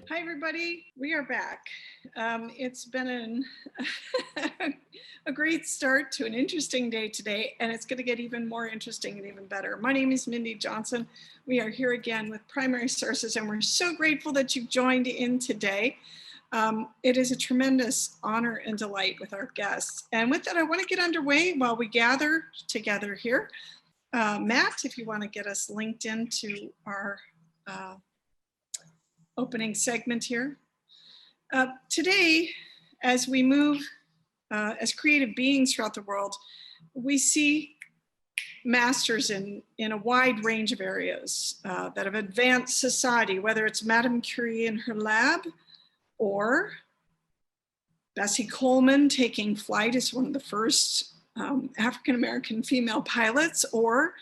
Hi, everybody. We are back. It's been a great start to an interesting day today, and it's going to get even more interesting and even better. My name is Mindy Johnson. We are here again with Primary Sources, and we're so grateful that you've joined in today. It is a tremendous honor and delight with our guests. And with that, I want to get underway while we gather together here. Matt, if you want to get us linked into our opening segment here. Today, as we move as creative beings throughout the world, we see masters in a wide range of areas that have advanced society, whether it's Madame Curie in her lab, or Bessie Coleman taking flight as one of the first African-American female pilots, or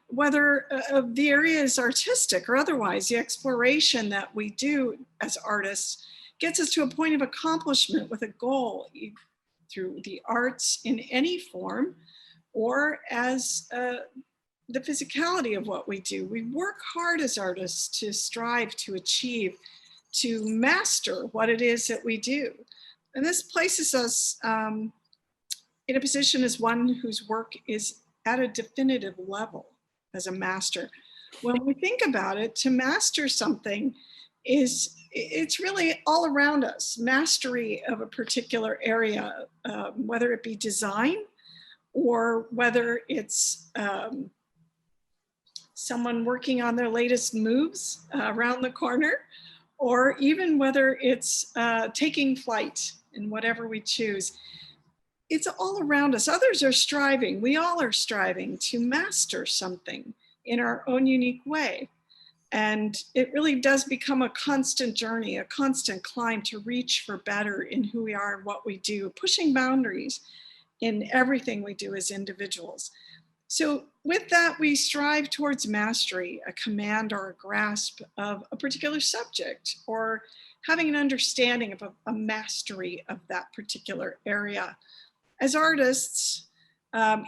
whether the area is artistic or otherwise, the exploration that we do as artists gets us to a point of accomplishment with a goal through the arts in any form, or as the physicality of what we do. We work hard as artists to strive to achieve, to master what it is that we do. And this places us in a position as one whose work is at a definitive level as a master. When we think about it, to master something it's really all around us. Mastery of a particular area, whether it be design, or whether it's someone working on their latest moves around the corner, or even whether it's taking flight in whatever we choose. It's all around us. Others are striving. We all are striving to master something in our own unique way. And it really does become a constant journey, a constant climb to reach for better in who we are and what we do, pushing boundaries in everything we do as individuals. So with that, we strive towards mastery, a command or a grasp of a particular subject, or having an understanding of a mastery of that particular area. As artists,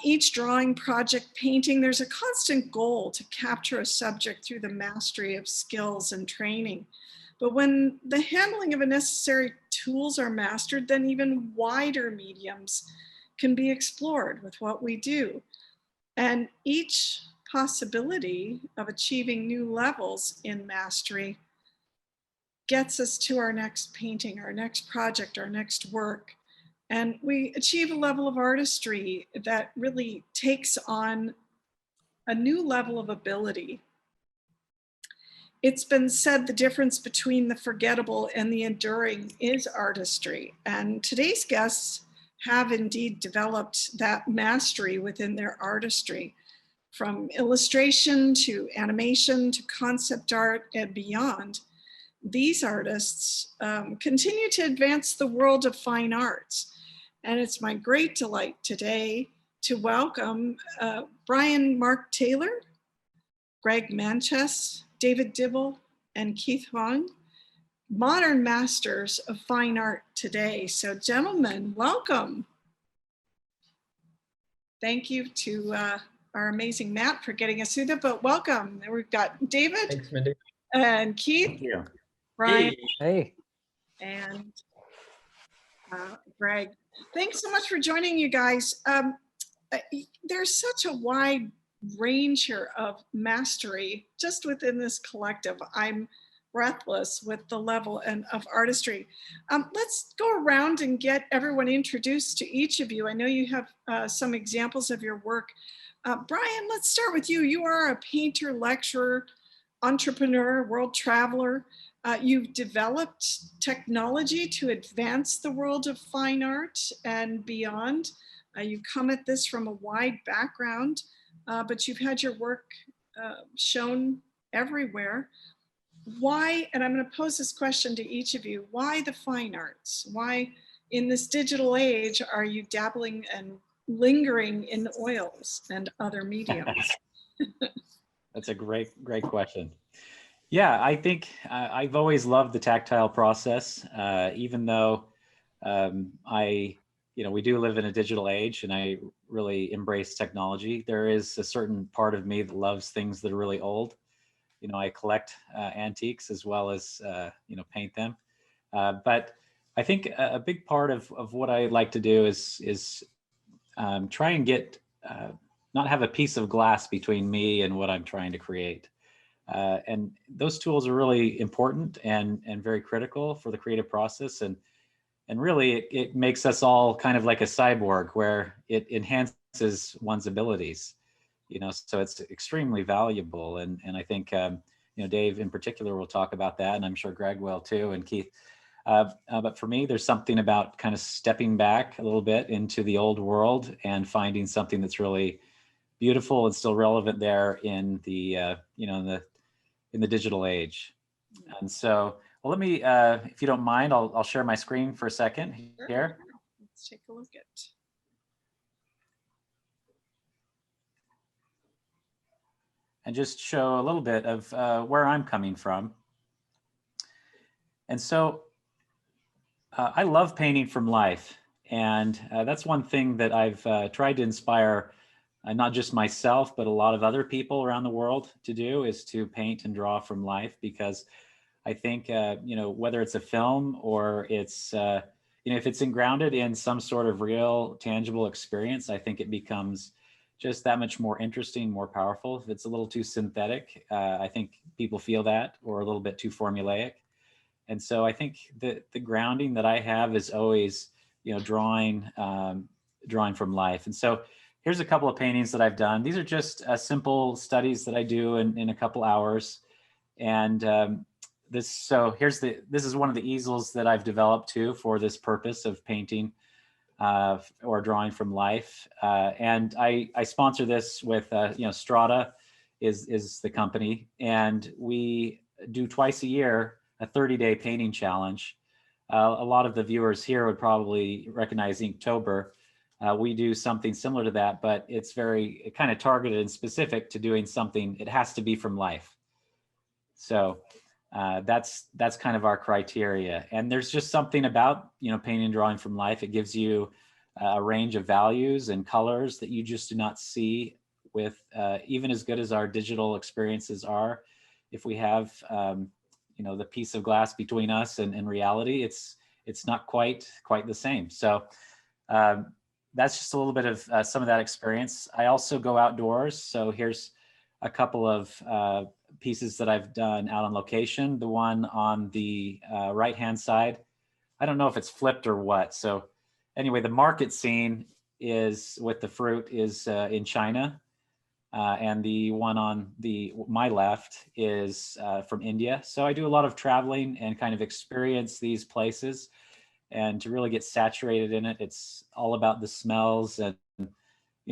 each drawing, project, painting, there's a constant goal to capture a subject through the mastery of skills and training. But when the handling of the necessary tools are mastered, then even wider mediums can be explored with what we do. And each possibility of achieving new levels in mastery gets us to our next painting, our next project, our next work. And we achieve a level of artistry that really takes on a new level of ability. It's been said the difference between the forgettable and the enduring is artistry. And today's guests have indeed developed that mastery within their artistry, from illustration to animation to concept art and beyond. These artists continue to advance the world of fine arts. And it's my great delight today to welcome BRYAN Mark Taylor, Greg MANCHESS, David Dibble, and Keith HUANG, modern masters of fine art today. So gentlemen, welcome. Thank you to our amazing Matt for getting us through that, but welcome. And we've got David. Thanks, Mindy. And Keith. Thank you. Brian. Hey. And Greg. Thanks so much for joining, you guys. There's such a wide range here of mastery just within this collective. I'm breathless with the level of artistry. Let's go around and get everyone introduced to each of you. I know you have some examples of your work. Brian, let's start with you. You are a painter, lecturer, entrepreneur, world traveler. You've developed technology to advance the world of fine art and beyond. You come at this from a wide background, but you've had your work shown everywhere. Why, and I'm going to pose this question to each of you, why the fine arts? Why in this digital age are you dabbling and lingering in oils and other mediums? That's a great question. Yeah, I think I've always loved the tactile process, even though we do live in a digital age and I really embrace technology. There is a certain part of me that loves things that are really old. I collect antiques as well as, paint them. But I think a big part of what I like to do is try and get, not have a piece of glass between me and what I'm trying to create. And those tools are really important and very critical for the creative process. And really it makes us all kind of like a cyborg where it enhances one's abilities, so it's extremely valuable. And I think, Dave in particular will talk about that, and I'm sure Greg will too, and Keith. But for me, there's something about kind of stepping back a little bit into the old world and finding something that's really beautiful and still relevant there in the, in the digital age. And so, well, let me, if you don't mind, I'll share my screen for a second here. Let's take a look at. And just show a little bit of where I'm coming from. And so I love painting from life. And that's one thing that I've tried to inspire not just myself, but a lot of other people around the world to do, is to paint and draw from life. Because I think, whether it's a film or it's, if it's grounded in some sort of real tangible experience, I think it becomes just that much more interesting, more powerful. If it's a little too synthetic, I think people feel that, or a little bit too formulaic. And so I think the grounding that I have is always, drawing from life. And so here's a couple of paintings that I've done. These are just simple studies that I do in a couple hours. And this is one of the easels that I've developed too for this purpose of painting or drawing from life. And I sponsor this with, Strata is the company, and we do twice a year a 30-day painting challenge. A lot of the viewers here would probably recognize Inktober. We do something similar to that, but it's very kind of targeted and specific to doing something. It has to be from life. So that's kind of our criteria. And there's just something about, painting and drawing from life. It gives you a range of values and colors that you just do not see with even as good as our digital experiences are. If we have, the piece of glass between us and reality, it's not quite the same. So that's just a little bit of some of that experience. I also go outdoors. So here's a couple of pieces that I've done out on location. The one on the right-hand side, I don't know if it's flipped or what. So anyway, the market scene is with the fruit is in China. And the one on my left is from India. So I do a lot of traveling and kind of experience these places, and to really get saturated in it. It's all about the smells. And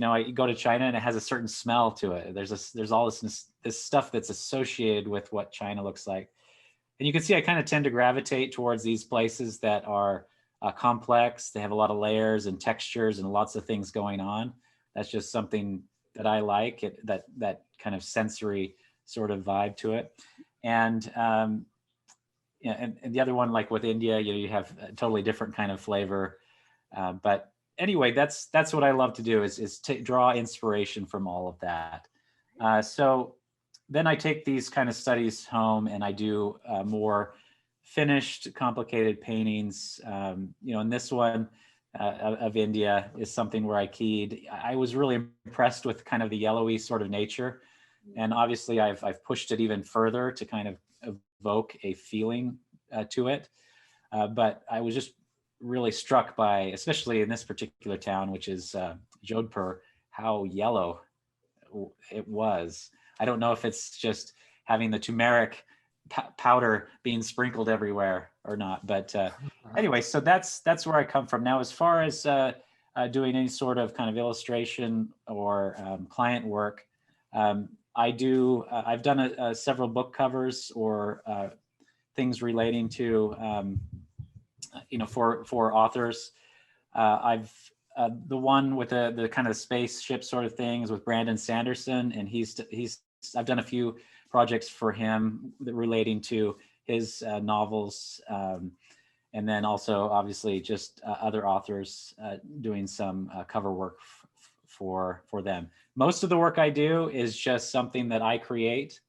I go to China and it has a certain smell to it. There's all this stuff that's associated with what China looks like. And you can see I kind of tend to gravitate towards these places that are complex. They have a lot of layers and textures and lots of things going on. That's just something that I like, that kind of sensory sort of vibe to it. And and the other one, like with India, you have a totally different kind of flavor. But anyway, that's what I love to do is to draw inspiration from all of that. So then I take these kind of studies home and I do more finished, complicated paintings. And this one of India is something where I was really impressed with kind of the yellowy sort of nature. And obviously I've pushed it even further to kind of evoke a feeling to it. But I was just really struck by, especially in this particular town, which is Jodhpur, how yellow it was. I don't know if it's just having the turmeric powder being sprinkled everywhere or not, but anyway, so that's where I come from. Now, as far as doing any sort of kind of illustration or client work, I've done several book covers or things relating to for authors. I've the one with the kind of spaceship sort of thing is with Brandon Sanderson, and I've done a few projects for him relating to his novels, and then also obviously just other authors doing some cover work for them. Most of the work I do is just something that I create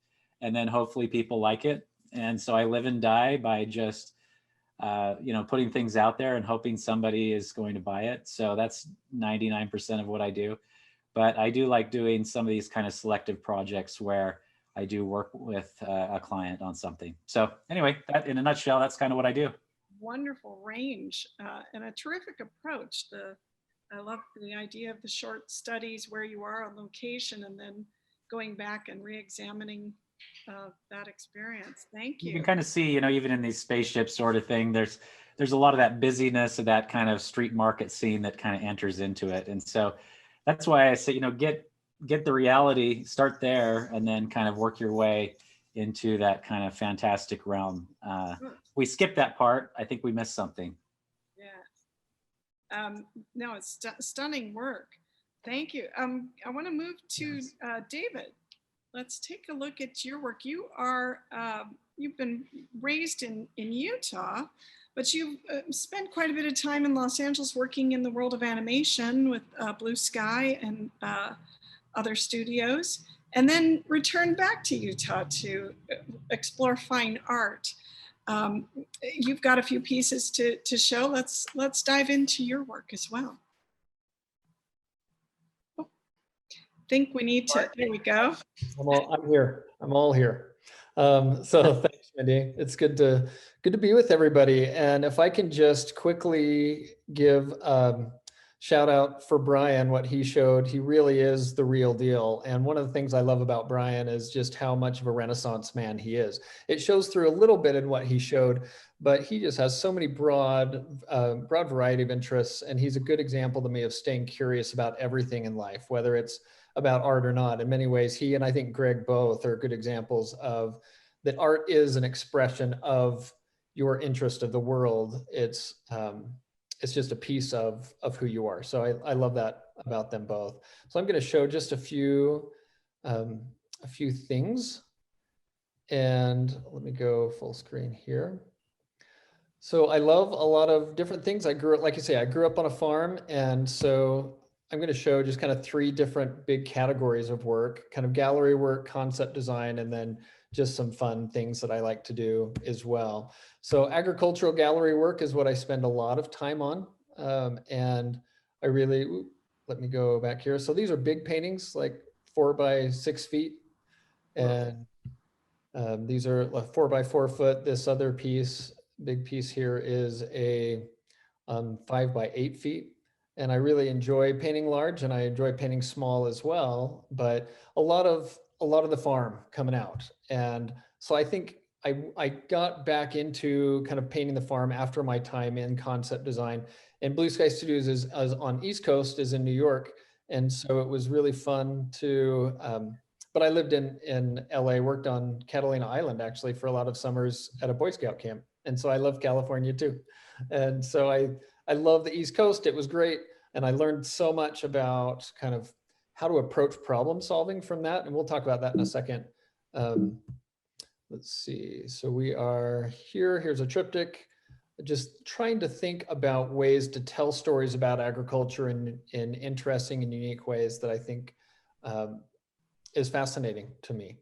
and then hopefully people like it. And so I live and die by just, putting things out there and hoping somebody is going to buy it. So that's 99% of what I do. But I do like doing some of these kind of selective projects where I do work with a client on something. So anyway, that in a nutshell, that's kind of what I do. Wonderful range and a terrific approach. I love the idea of the short studies where you are on location and then going back and re-examining that experience. Thank You you. can kind of see, even in these spaceships sort of thing, there's a lot of that busyness of that kind of street market scene that kind of enters into it. And so that's why I say, get the reality, start there, and then kind of work your way into that kind of fantastic realm. We skip that part. I think we missed something. Yeah. No, it's stunning work. Thank you. I want to move to David. Let's take a look at your work. You've been raised in Utah, but you've spent quite a bit of time in Los Angeles working in the world of animation with Blue Sky and other studios, and then returned back to Utah to explore fine art. You've got a few pieces to show. Let's dive into your work as well. Think we need to, there we go. I'm here. I'm all here. So thanks, Mindy. It's good to be with everybody. And if I can just quickly give shout out for Bryan, what he showed, he really is the real deal. And one of the things I love about Bryan is just how much of a Renaissance man he is. It shows through a little bit in what he showed, but he just has so many broad variety of interests. And he's a good example to me of staying curious about everything in life, whether it's about art or not. In many ways, he and I think Greg both are good examples of that art is an expression of your interest of the world. It's just a piece of who you are. So I love that about them both. So I'm going to show just a few things. And let me go full screen here. So I love a lot of different things. Like I say, I grew up on a farm. And so I'm going to show just kind of 3 different big categories of work, kind of gallery work, concept design, and then just some fun things that I like to do as well. So agricultural gallery work is what I spend a lot of time on. And I really, let me go back here. So these are big paintings, like 4 by 6 feet. And these are 4 by 4 foot. This other piece, big piece here is a 5 by 8 feet. And I really enjoy painting large, and I enjoy painting small as well, but a lot of the farm coming out. And so I think I got back into kind of painting the farm after my time in concept design. And Blue Sky Studios is on East Coast, is in New York. And so it was really fun to, but I lived in LA, worked on Catalina Island actually for a lot of summers at a Boy Scout camp. And so I love California too. And so I love the East Coast. It was great. And I learned so much about kind of how to approach problem solving from that. And we'll talk about that in a second. Let's see. So we are here. Here's a triptych, just trying to think about ways to tell stories about agriculture in interesting and unique ways that I think is fascinating to me.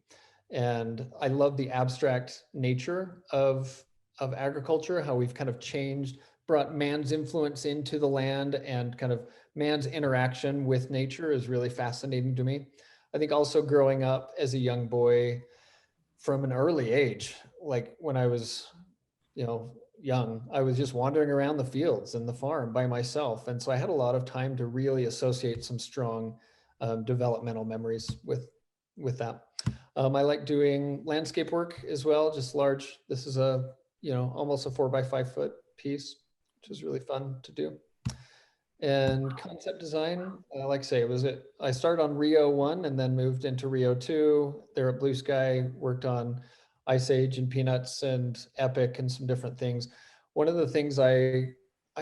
And I love the abstract nature of agriculture, how we've kind of brought man's influence into the land, and kind of man's interaction with nature is really fascinating to me. I think also growing up as a young boy from an early age, like when I was, young, I was just wandering around the fields and the farm by myself. And so I had a lot of time to really associate some strong developmental memories with that. I like doing landscape work as well, just large. This is almost a 4 by 5 foot piece, which was really fun to do. And concept design, like I say, I started on Rio 1 and then moved into Rio 2. There at Blue Sky, worked on Ice Age and Peanuts and Epic and some different things. One of the things I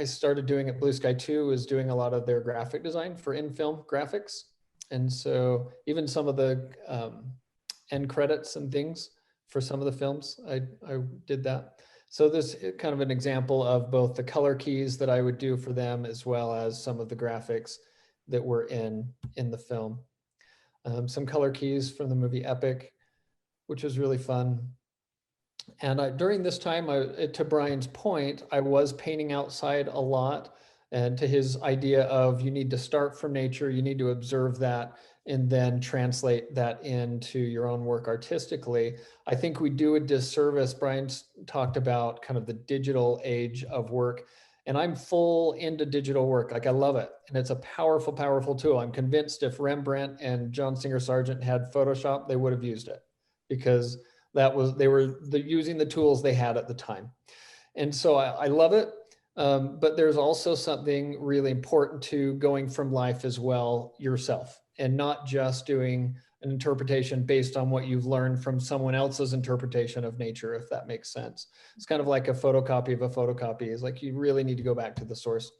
started doing at Blue Sky 2 is doing a lot of their graphic design for in-film graphics. And so even some of the end credits and things for some of the films, I did that. So this is kind of an example of both the color keys that I would do for them, as well as some of the graphics that were in the film. Some color keys from the movie Epic. which was really fun. And during this time, to Brian's point, I was painting outside a lot, and to his idea of you need to start from nature, you need to observe that, and then translate that into your own work artistically. I think we do a disservice. Brian's talked about kind of the digital age of work, and I'm full into digital work. Like, I love it. And it's a powerful, powerful tool. I'm convinced if Rembrandt and John Singer Sargent had Photoshop, they would have used it, because they were using the tools they had at the time. And so I love it. But there's also something really important to going from life as well yourself, and not just doing an interpretation based on what you've learned from someone else's interpretation of nature, if that makes sense. It's kind of like a photocopy of a photocopy. It's like you really need to go back to the source.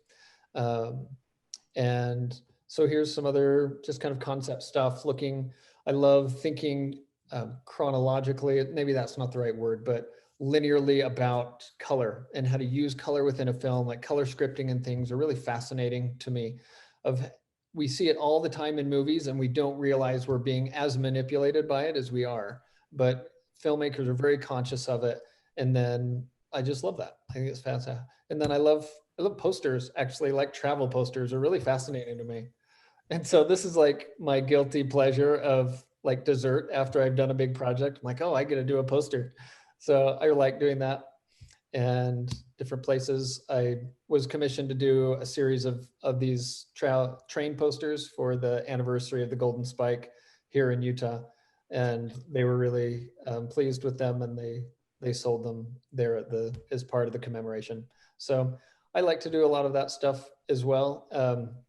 And so here's some other just kind of concept stuff. I love thinking chronologically, maybe that's not the right word, but linearly about color and how to use color within a film. Like color scripting and things are really fascinating to me. We see it all the time in movies, and we don't realize we're being as manipulated by it as we are, but filmmakers are very conscious of it. And then I just love that. I think it's fantastic. And then I love posters, actually. Like travel posters are really fascinating to me. And so this is like my guilty pleasure of like dessert after I've done a big project. I'm like, oh, I get to do a poster. So I like doing that. And different places. I was commissioned to do a series of these train posters for the anniversary of the Golden Spike here in Utah. And they were really pleased with them, and they sold them there as part of the commemoration. So I like to do a lot of that stuff as well.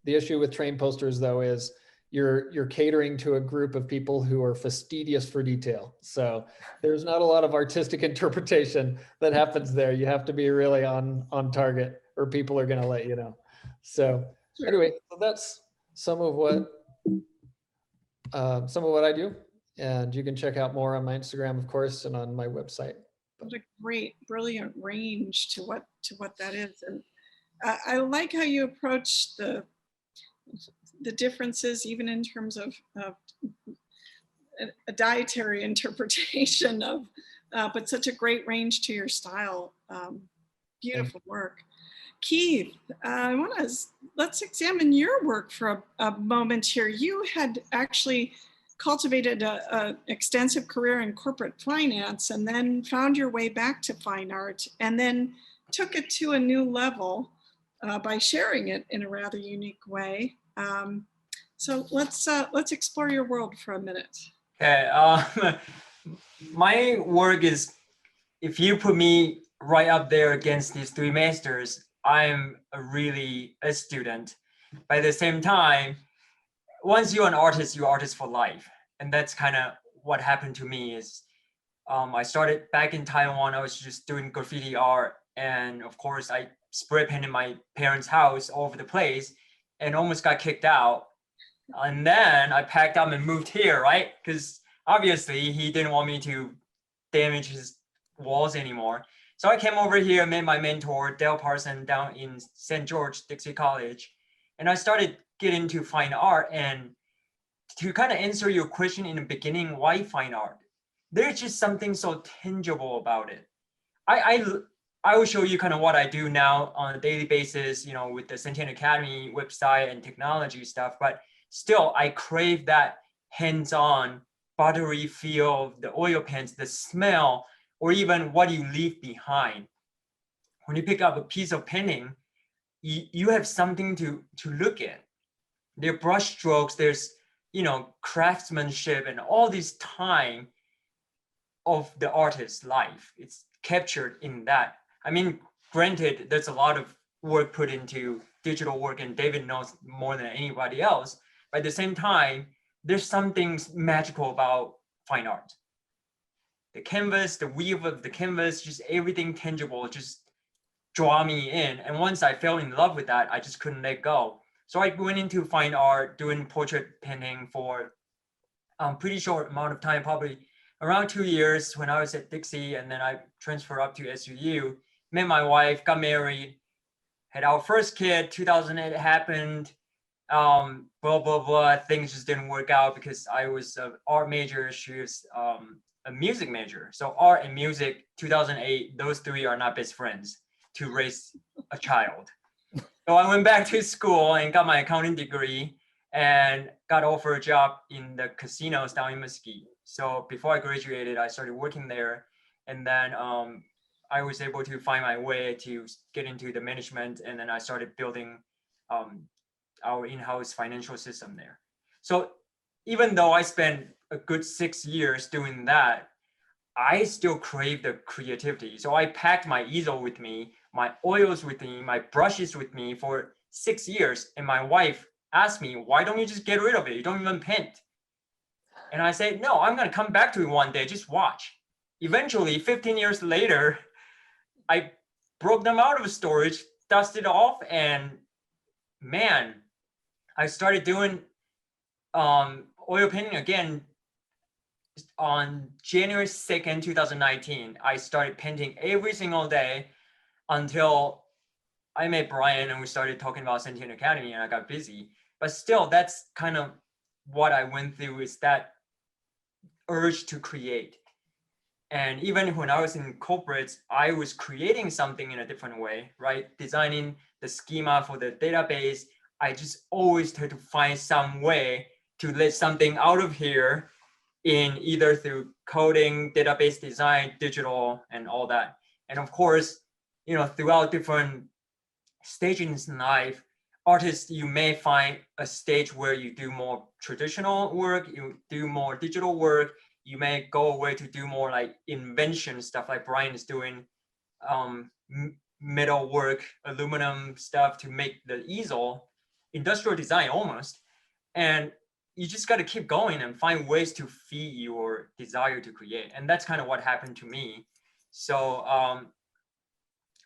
The issue with train posters, though, is you're catering to a group of people who are fastidious for detail. So there's not a lot of artistic interpretation that happens there. You have to be really on target, or people are going to let you know. So anyway, so that's some of what I do. And you can check out more on my Instagram, of course, and on my website. What a great, brilliant range to what that is. And I like how you approach the differences, even in terms of a dietary interpretation of, but such a great range to your style. Beautiful work. Keith, let's examine your work for a moment here. You had actually cultivated an extensive career in corporate finance, and then found your way back to fine art, and then took it to a new level by sharing it in a rather unique way. So let's explore your world for a minute. Okay, my work is, if you put me right up there against these three masters, I'm really a student. But at the same time, once you're an artist, you're artist for life. And that's kind of what happened to me. Is I started back in Taiwan. I was just doing graffiti art. And of course, I spray painted my parents' house all over the place and almost got kicked out. And then I packed up and moved here, right? Because obviously he didn't want me to damage his walls anymore. So I came over here, met my mentor, Dale Parson, down in St. George, Dixie College. And I started getting into fine art. And to kind of answer your question in the beginning, why fine art? There's just something so tangible about it. I will show you kind of what I do now on a daily basis, with the Sentient Academy website and technology stuff. But still, I crave that hands-on, buttery feel of the oil paints, the smell, or even what you leave behind. When you pick up a piece of painting, you have something to look at. There are brush strokes, there's craftsmanship, and all this time of the artist's life. It's captured in that. I mean, granted, there's a lot of work put into digital work, and David knows more than anybody else. But at the same time, there's something magical about fine art. The canvas, the weave of the canvas, just everything tangible, just draw me in. And once I fell in love with that, I just couldn't let go. So I went into fine art, doing portrait painting for a pretty short amount of time, probably around 2 years when I was at Dixie, and then I transferred up to SUU, met my wife, got married, had our first kid. 2008 happened. blah, blah, blah. Things just didn't work out because I was an art major. She was a music major. So art and music, 2008, those three are not best friends to raise a child. So I went back to school and got my accounting degree and got offered a job in the casinos down in Mesquite. So before I graduated, I started working there. And then I was able to find my way to get into the management. And then I started building our in-house financial system there. So even though I spent a good 6 years doing that, I still crave the creativity. So I packed my easel with me, my oils with me, my brushes with me for 6 years. And my wife asked me, why don't you just get rid of it? You don't even paint. And I said, no, I'm going to come back to it one day. Just watch. Eventually, 15 years later, I broke them out of storage, dusted off, and man, I started doing oil painting again on January 2nd, 2019. I started painting every single day until I met Brian and we started talking about Sentient Academy and I got busy. But still, that's kind of what I went through, is that urge to create. And even when I was in corporates, I was creating something in a different way, right? Designing the schema for the database. I just always try to find some way to let something out of here in either through coding, database design, digital, and all that. And of course, you know, throughout different stages in life, artists, you may find a stage where you do more traditional work, you do more digital work, you may go away to do more like invention stuff like Brian is doing, metal work, aluminum stuff to make the easel, industrial design almost. And you just got to keep going and find ways to feed your desire to create. And that's kind of what happened to me. So I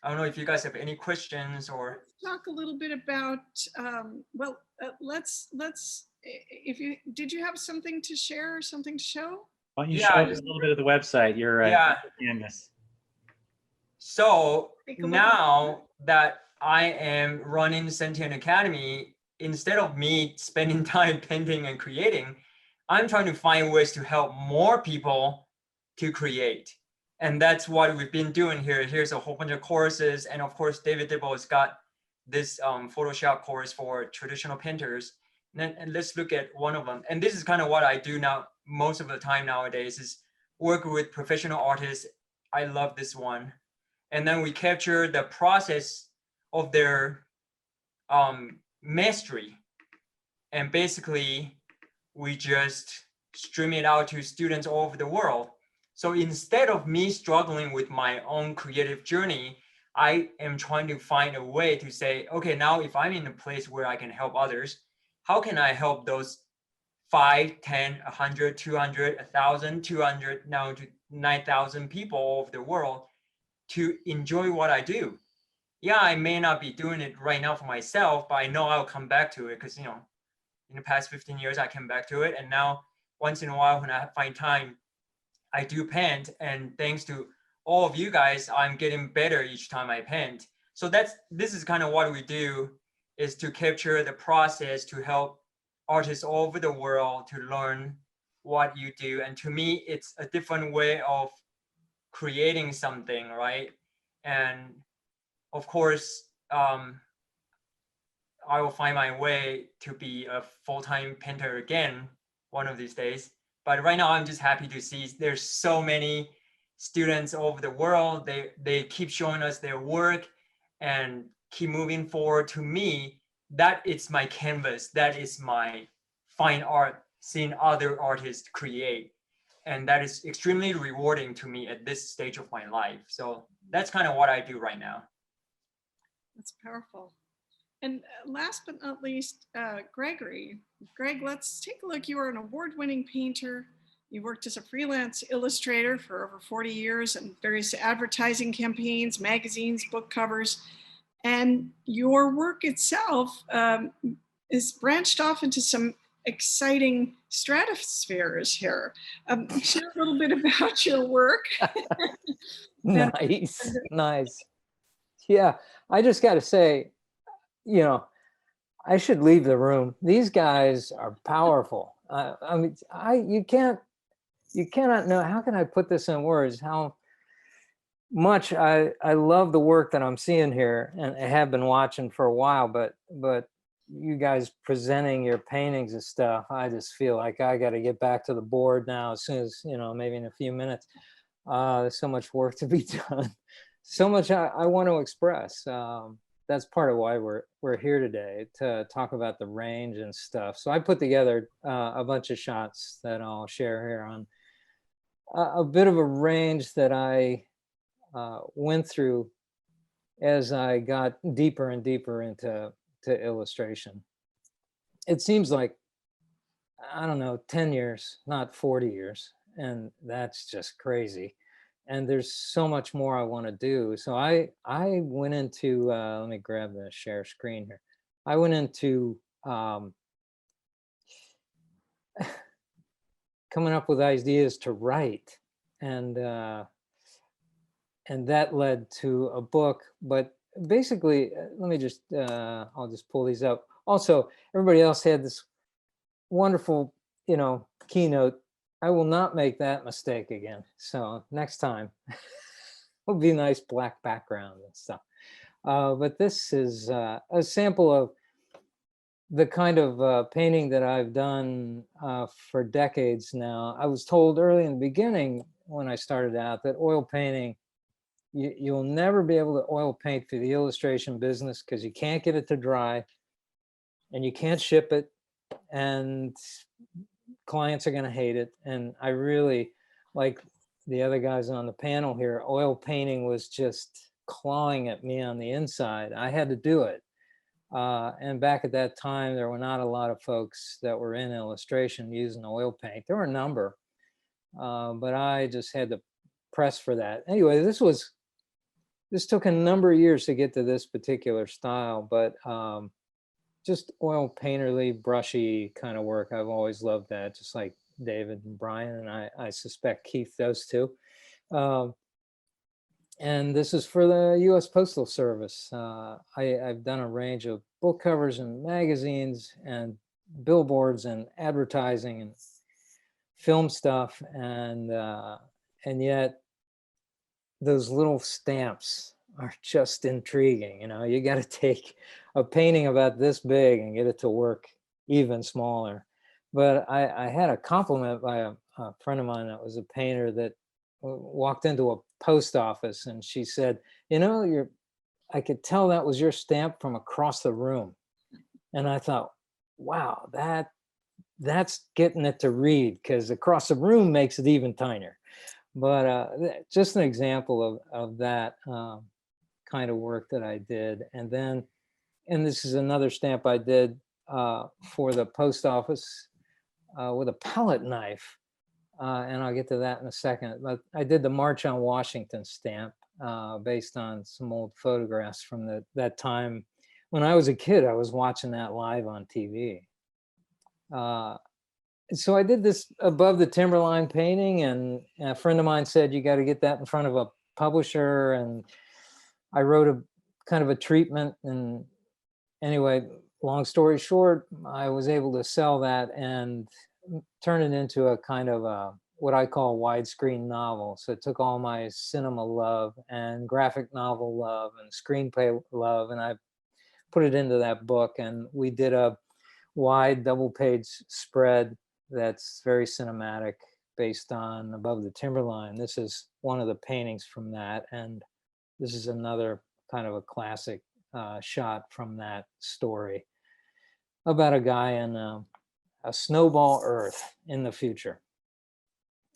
don't know if you guys have any questions or. Talk a little bit about, let's, did you have something to share or something to show? Why don't you show us a little bit of the website, your canvas. So now that I am running Sentient Academy, instead of me spending time painting and creating, I'm trying to find ways to help more people to create. And that's what we've been doing here. Here's a whole bunch of courses. And of course, David Dibble has got this Photoshop course for traditional painters. And let's look at one of them. And this is kind of what I do now most of the time nowadays, is work with professional artists. I love this one. And then we capture the process of their mastery. And basically, we just stream it out to students all over the world. So instead of me struggling with my own creative journey, I am trying to find a way to say, okay, now if I'm in a place where I can help others, how can I help those 5, 10, 100, 200, 1,000, 200, now to 9,000 people all over the world to enjoy what I do? Yeah, I may not be doing it right now for myself, but I know I'll come back to it because, you know, in the past 15 years, I came back to it. And now once in a while, when I find time, I do paint. And thanks to all of you guys, I'm getting better each time I paint. So this is kind of what we do, is to capture the process to help artists all over the world to learn what you do. And to me, it's a different way of creating something, right? And of course, I will find my way to be a full-time painter again one of these days. But right now, I'm just happy to see there's so many students all over the world. They keep showing us their work and keep moving forward. To me, that is my canvas. That is my fine art, seeing other artists create. And that is extremely rewarding to me at this stage of my life. So that's kind of what I do right now. That's powerful. And last but not least, Gregory. Greg, let's take a look. You are an award-winning painter. You worked as a freelance illustrator for over 40 years in various advertising campaigns, magazines, book covers. And your work itself is branched off into some exciting stratospheres here. Share a little bit about your work. Nice, nice. Yeah, I just got to say, you know, I should leave the room. These guys are powerful. I mean, you cannot know, how can I put this in words, how much I love the work that I'm seeing here, and I have been watching for a while, but you guys presenting your paintings and stuff, I just feel like I got to get back to the board now as soon as, maybe in a few minutes. There's so much work to be done. So much I want to express. That's part of why we're here today, to talk about the range and stuff. So I put together a bunch of shots that I'll share here on a bit of a range that I went through as I got deeper and deeper into illustration. It seems like, I don't know, 10 years, not 40 years. And that's just crazy. And there's so much more I want to do. So I went into, let me grab the share screen here. I went into coming up with ideas to write. And that led to a book. But basically, let me just, I'll just pull these up. Also, everybody else had this wonderful, keynote. I will not make that mistake again. So next time, it'll be a nice black background and stuff. But this is a sample of the kind of painting that I've done for decades now. I was told early in the beginning when I started out that oil painting, you'll never be able to oil paint for the illustration business because you can't get it to dry and you can't ship it, and clients are going to hate it. And I really, like the other guys on the panel here, oil painting was just clawing at me on the inside. I had to do it. And back at that time, there were not a lot of folks that were in illustration using oil paint. There were a number, but I just had to press for that. Anyway, this took a number of years to get to this particular style, but just oil painterly, brushy kind of work. I've always loved that, just like David and Brian, and I suspect Keith does too. And this is for the U.S. Postal Service. I've done a range of book covers and magazines and billboards and advertising and film stuff, and yet those little stamps are just intriguing. You got to take a painting about this big and get it to work even smaller. But I had a compliment by a friend of mine that was a painter that walked into a post office, and she said, I could tell that was your stamp from across the room. And I thought, wow, that's getting it to read, because across the room makes it even tinier. But just an example of that kind of work that I did. And this is another stamp I did for the post office with a palette knife. And I'll get to that in a second. But I did the March on Washington stamp based on some old photographs from that time. When I was a kid, I was watching that live on TV. So I did this above the timberline painting, and a friend of mine said, you got to get that in front of a publisher. And I wrote a kind of a treatment. And anyway, long story short, I was able to sell that and turn it into a kind of what I call widescreen novel. So it took all my cinema love and graphic novel love and screenplay love, and I put it into that book. And we did a wide double-page spread that's very cinematic, based on Above the Timberline. This is one of the paintings from that, and this is another kind of a classic shot from that story about a guy in a snowball Earth in the future.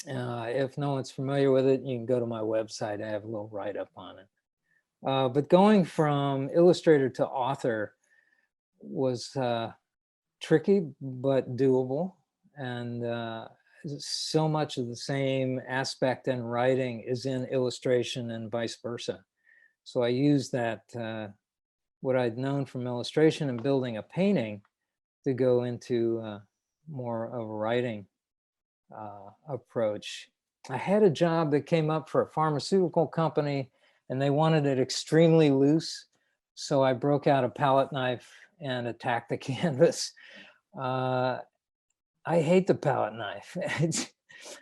If no one's familiar with it, you can go to my website. I have a little write-up on it. But going from illustrator to author was tricky, but doable. And so much of the same aspect in writing is in illustration and vice versa. So I used that, what I'd known from illustration and building a painting, to go into more of a writing approach. I had a job that came up for a pharmaceutical company, and they wanted it extremely loose. So I broke out a palette knife and attack the canvas. I hate the palette knife.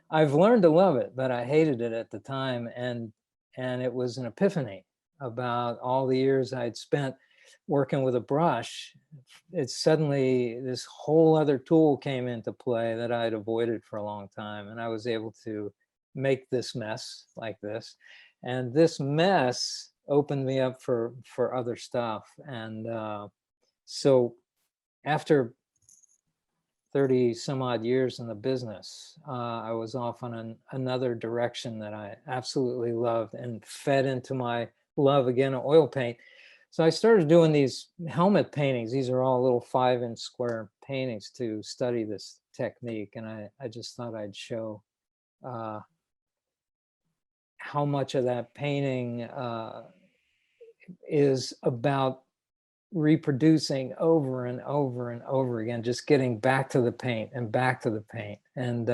I've learned to love it, but I hated it at the time. And it was an epiphany about all the years I'd spent working with a brush. It's suddenly this whole other tool came into play that I'd avoided for a long time. And I was able to make this mess like this. And this mess opened me up for other stuff. And so after 30 some odd years in the business, I was off on another direction that I absolutely loved and fed into my love again of oil paint. So I started doing these helmet paintings. These are all little 5-inch square paintings to study this technique. And I just thought I'd show how much of that painting is about reproducing over and over and over again, just getting back to the paint and back to the paint. And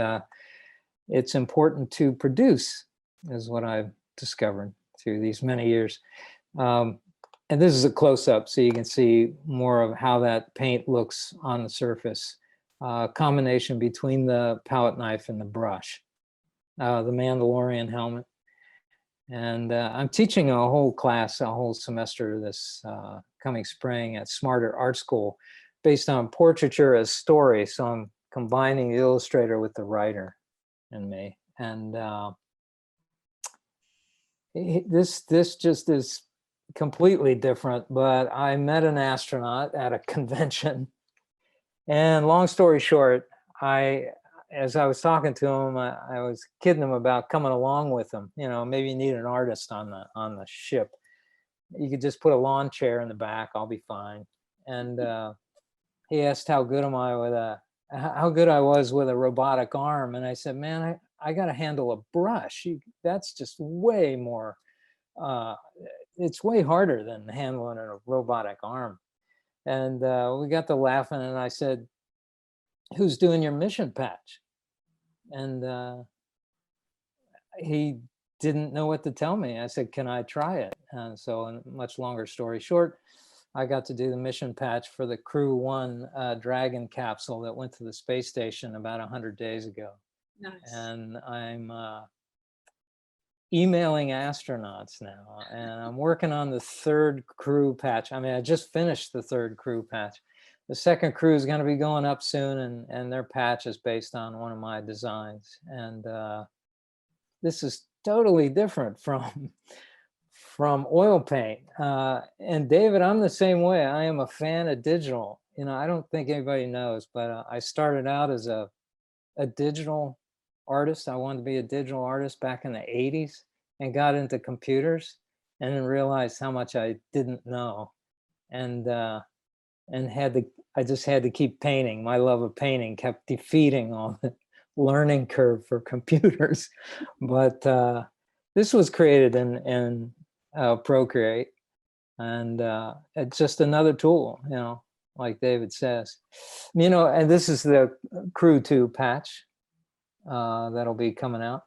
it's important to produce, is what I've discovered through these many years. And this is a close-up so you can see more of how that paint looks on the surface. Combination between the palette knife and the brush. The Mandalorian helmet. And I'm teaching a whole class, a whole semester this coming spring at Smarter Art School based on portraiture as story. So I'm combining the illustrator with the writer in me. And this just is completely different, but I met an astronaut at a convention. And long story short, as I was talking to him, I was kidding him about coming along with him. You know, maybe you need an artist on the ship. You could just put a lawn chair in the back. I'll be fine. And he asked how good I was with a robotic arm. And I said, man, I got to handle a brush. That's just way more. It's way harder than handling a robotic arm. And we got to laughing, and I said, who's doing your mission patch? And he didn't know what to tell me. I said, can I try it? And so, in much longer story short, I got to do the mission patch for the Crew 1 Dragon capsule that went to the space station about 100 days ago. Nice. And I'm emailing astronauts now, and I'm working on the 3rd crew patch. I mean, I just finished the 3rd crew patch. The 2nd crew is going to be going up soon, and their patch is based on one of my designs. And this is totally different from oil paint. And David, I'm the same way. I am a fan of digital. You know, I don't think anybody knows, but I started out as a digital artist. I wanted to be a digital artist back in the 80s and got into computers and then realized how much I didn't know. And I just had to keep painting. My love of painting kept defeating all the learning curve for computers. But this was created in Procreate, and it's just another tool, you know, like David says. You know, and this is the Crew 2 patch that'll be coming out.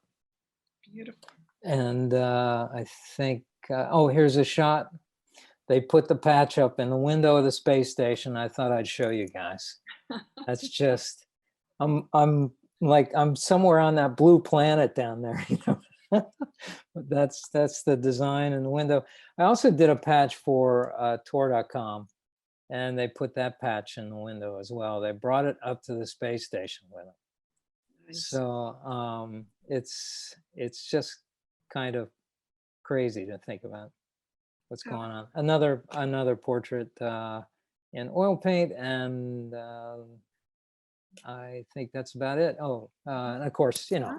Beautiful. And I think, oh, here's a shot. They put the patch up in the window of the space station. I thought I'd show you guys. That's just, I'm somewhere on that blue planet down there, you know. That's the design in the window. I also did a patch for tour.com, and they put that patch in the window as well. They brought it up to the space station with them. Nice. So it's just kind of crazy to think about what's going on. Another portrait in oil paint, and I think that's about it. Oh, and of course, you know,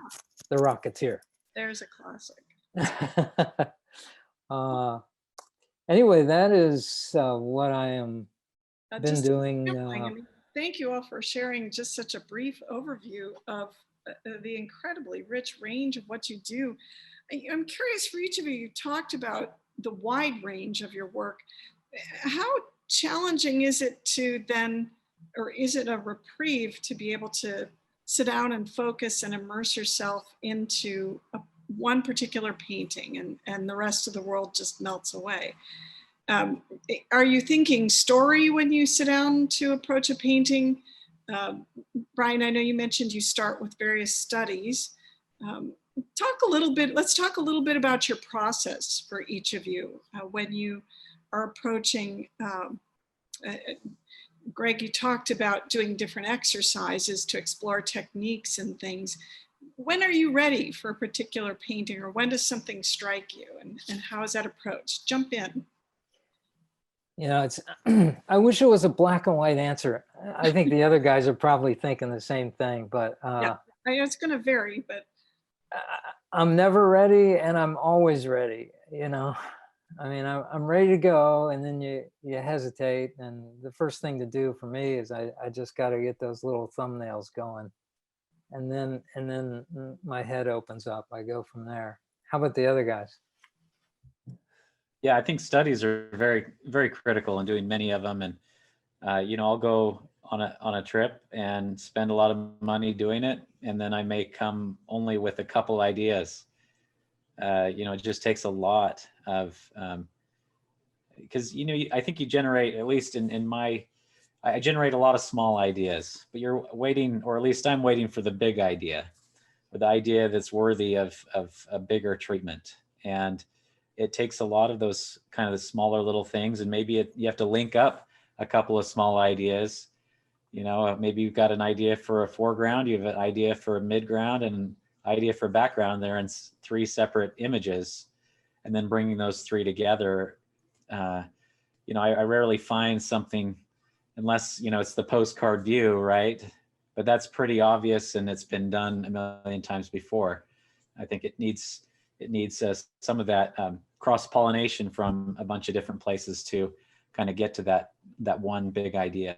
The Rocketeer. There's a classic. Anyway, that is what I am been doing. I mean, thank you all for sharing just such a brief overview of the incredibly rich range of what you do. I'm curious, for each of you, you talked about the wide range of your work. How challenging is it to then, or is it a reprieve to be able to sit down and focus and immerse yourself into one particular painting, and the rest of the world just melts away? Are you thinking story when you sit down to approach a painting? Brian, I know you mentioned you start with various studies. Let's talk a little bit about your process for each of you when you are approaching. Greg, you talked about doing different exercises to explore techniques and things. When are you ready for a particular painting, or when does something strike you, and how is that approached? Jump in. You know, it's, I wish it was a black and white answer. I think the other guys are probably thinking the same thing, but Yeah, it's going to vary, but I'm never ready and I'm always ready, you know. I mean, I'm ready to go, and then you hesitate, and the first thing to do for me is I just got to get those little thumbnails going, and then my head opens up. I go from there. How about the other guys? Yeah, I think studies are very, very critical in doing many of them. And, you know, I'll go on a trip and spend a lot of money doing it. And then I may come only with a couple ideas. You know, it just takes a lot of, because, you know, I think you generate, at least I generate a lot of small ideas, but you're waiting, or at least I'm waiting for the big idea, or the idea that's worthy of a bigger treatment. And it takes a lot of those kind of the smaller little things, and maybe you have to link up a couple of small ideas. You know, maybe you've got an idea for a foreground, you have an idea for a midground, and an idea for background. They're in 3 separate images, and then bringing those 3 together. You know, I rarely find something unless, you know, it's the postcard view, right? But that's pretty obvious, and it's been done a million times before. I think it needs some of that cross-pollination from a bunch of different places to kind of get to that one big idea.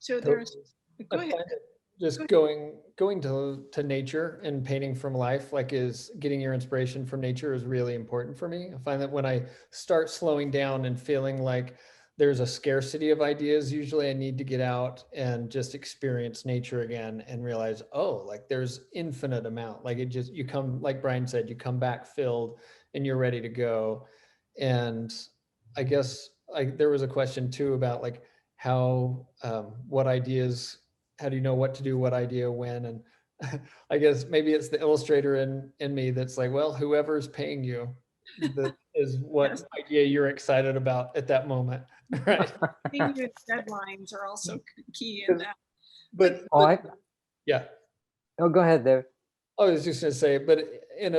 so there's, go ahead. Just going to nature and painting from life, like, is getting your inspiration from nature is really important for me. I find that when I start slowing down and feeling like there's a scarcity of ideas, usually I need to get out and just experience nature again and realize, oh, like there's infinite amount. Like you come, like Brian said, you come back filled and you're ready to go. And I guess there was a question too about like how, what ideas, how do you know what to do, what idea, when? And I guess maybe it's the illustrator in me that's like, well, whoever's paying you, that is what Yes. idea you're excited about at that moment. Right. Deadlines are also key in that. But yeah. Oh, go ahead, David. I was just gonna say, but in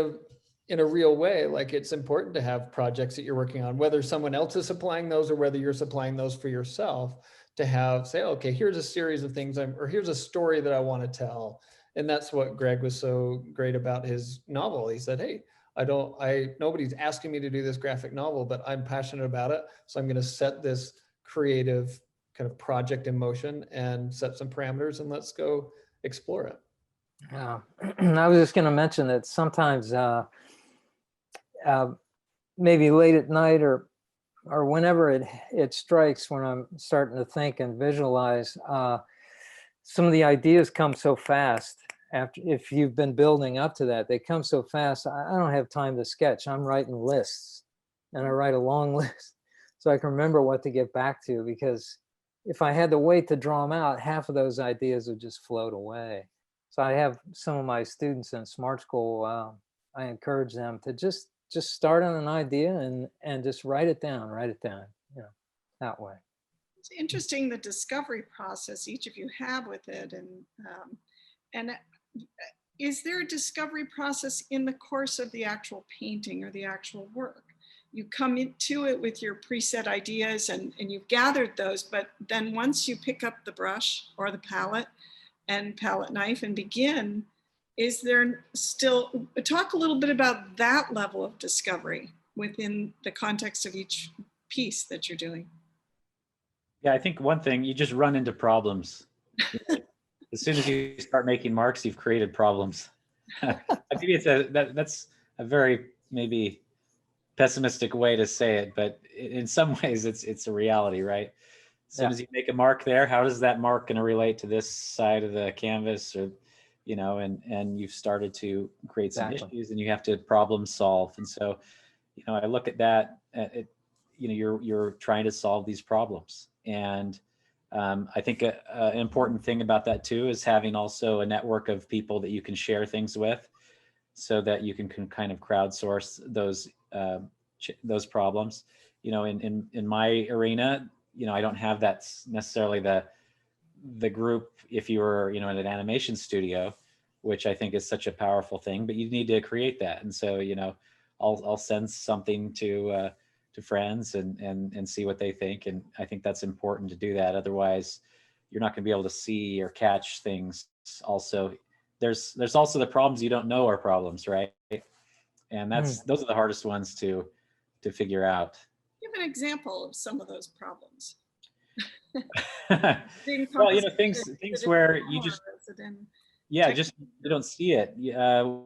a real way, like, it's important to have projects that you're working on, whether someone else is supplying those or whether you're supplying those for yourself, to have, say, okay, here's a series of things or here's a story that I want to tell. And that's what Greg was so great about his novel. He said, hey, nobody's asking me to do this graphic novel, but I'm passionate about it. So I'm going to set this creative kind of project in motion and set some parameters, and let's go explore it. Yeah, I was just going to mention that sometimes maybe late at night or whenever it strikes, when I'm starting to think and visualize, some of the ideas come so fast. If you've been building up to that, they come so fast. I don't have time to sketch. I'm writing lists, and I write a long list so I can remember what to get back to, because if I had to wait to draw them out, half of those ideas would just float away. So I have some of my students in Smart School, I encourage them to just start on an idea and just write it down, you know, that way. It's interesting, the discovery process each of you have with it. And is there a discovery process in the course of the actual painting or the actual work? You come into it with your preset ideas and you've gathered those, but then once you pick up the brush or the palette and palette knife and begin, is there still, talk a little bit about that level of discovery within the context of each piece that you're doing? Yeah, I think one thing, you just run into problems. As soon as you start making marks, you've created problems. I think that's a very maybe pessimistic way to say it, but in some ways it's a reality, right? As soon as you make a mark there, how does that mark going to relate to this side of the canvas, or, you know, and you've started to create some issues, and you have to problem solve. And so, you know, I look at that, you're trying to solve these problems. And I think an important thing about that too is having also a network of people that you can share things with, so that you can kind of crowdsource those problems. In my arena, I don't have that necessarily the group if you were, in an animation studio, which I think is such a powerful thing, but you need to create that. And so, I'll send something to friends and see what they think. And I think that's important to do that. Otherwise, you're not going to be able to see or catch things. Also, there's also the problems you don't know are problems, right? And those are the hardest ones to figure out. Give an example of some of those problems. Well, things where you just, just you don't see it.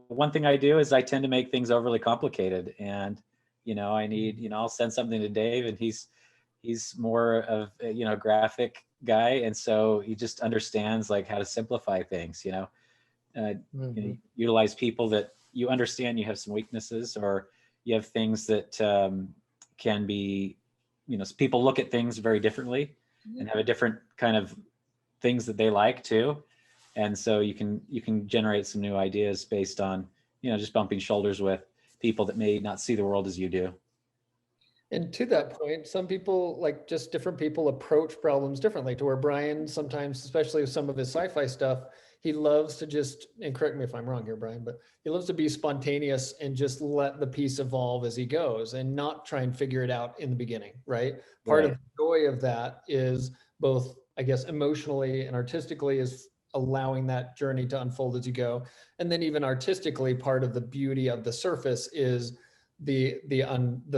One thing I do is I tend to make things overly complicated, and I need, I'll send something to Dave, and he's more of a graphic guy, and so he just understands like how to simplify things. Utilize people that you understand you have some weaknesses, or you have things that can be, people look at things very differently and have a different kind of things that they like too. And so you can generate some new ideas based on, just bumping shoulders with people that may not see the world as you do. And to that point, some people, like just different people, approach problems differently, to where Bryan sometimes, especially with some of his sci-fi stuff, he loves to just, and correct me if I'm wrong here, Bryan, but he loves to be spontaneous and just let the piece evolve as he goes and not try and figure it out in the beginning, right? Part of the joy of that is both, I guess, emotionally and artistically, is allowing that journey to unfold as you go. And then even artistically, part of the beauty of the surface is the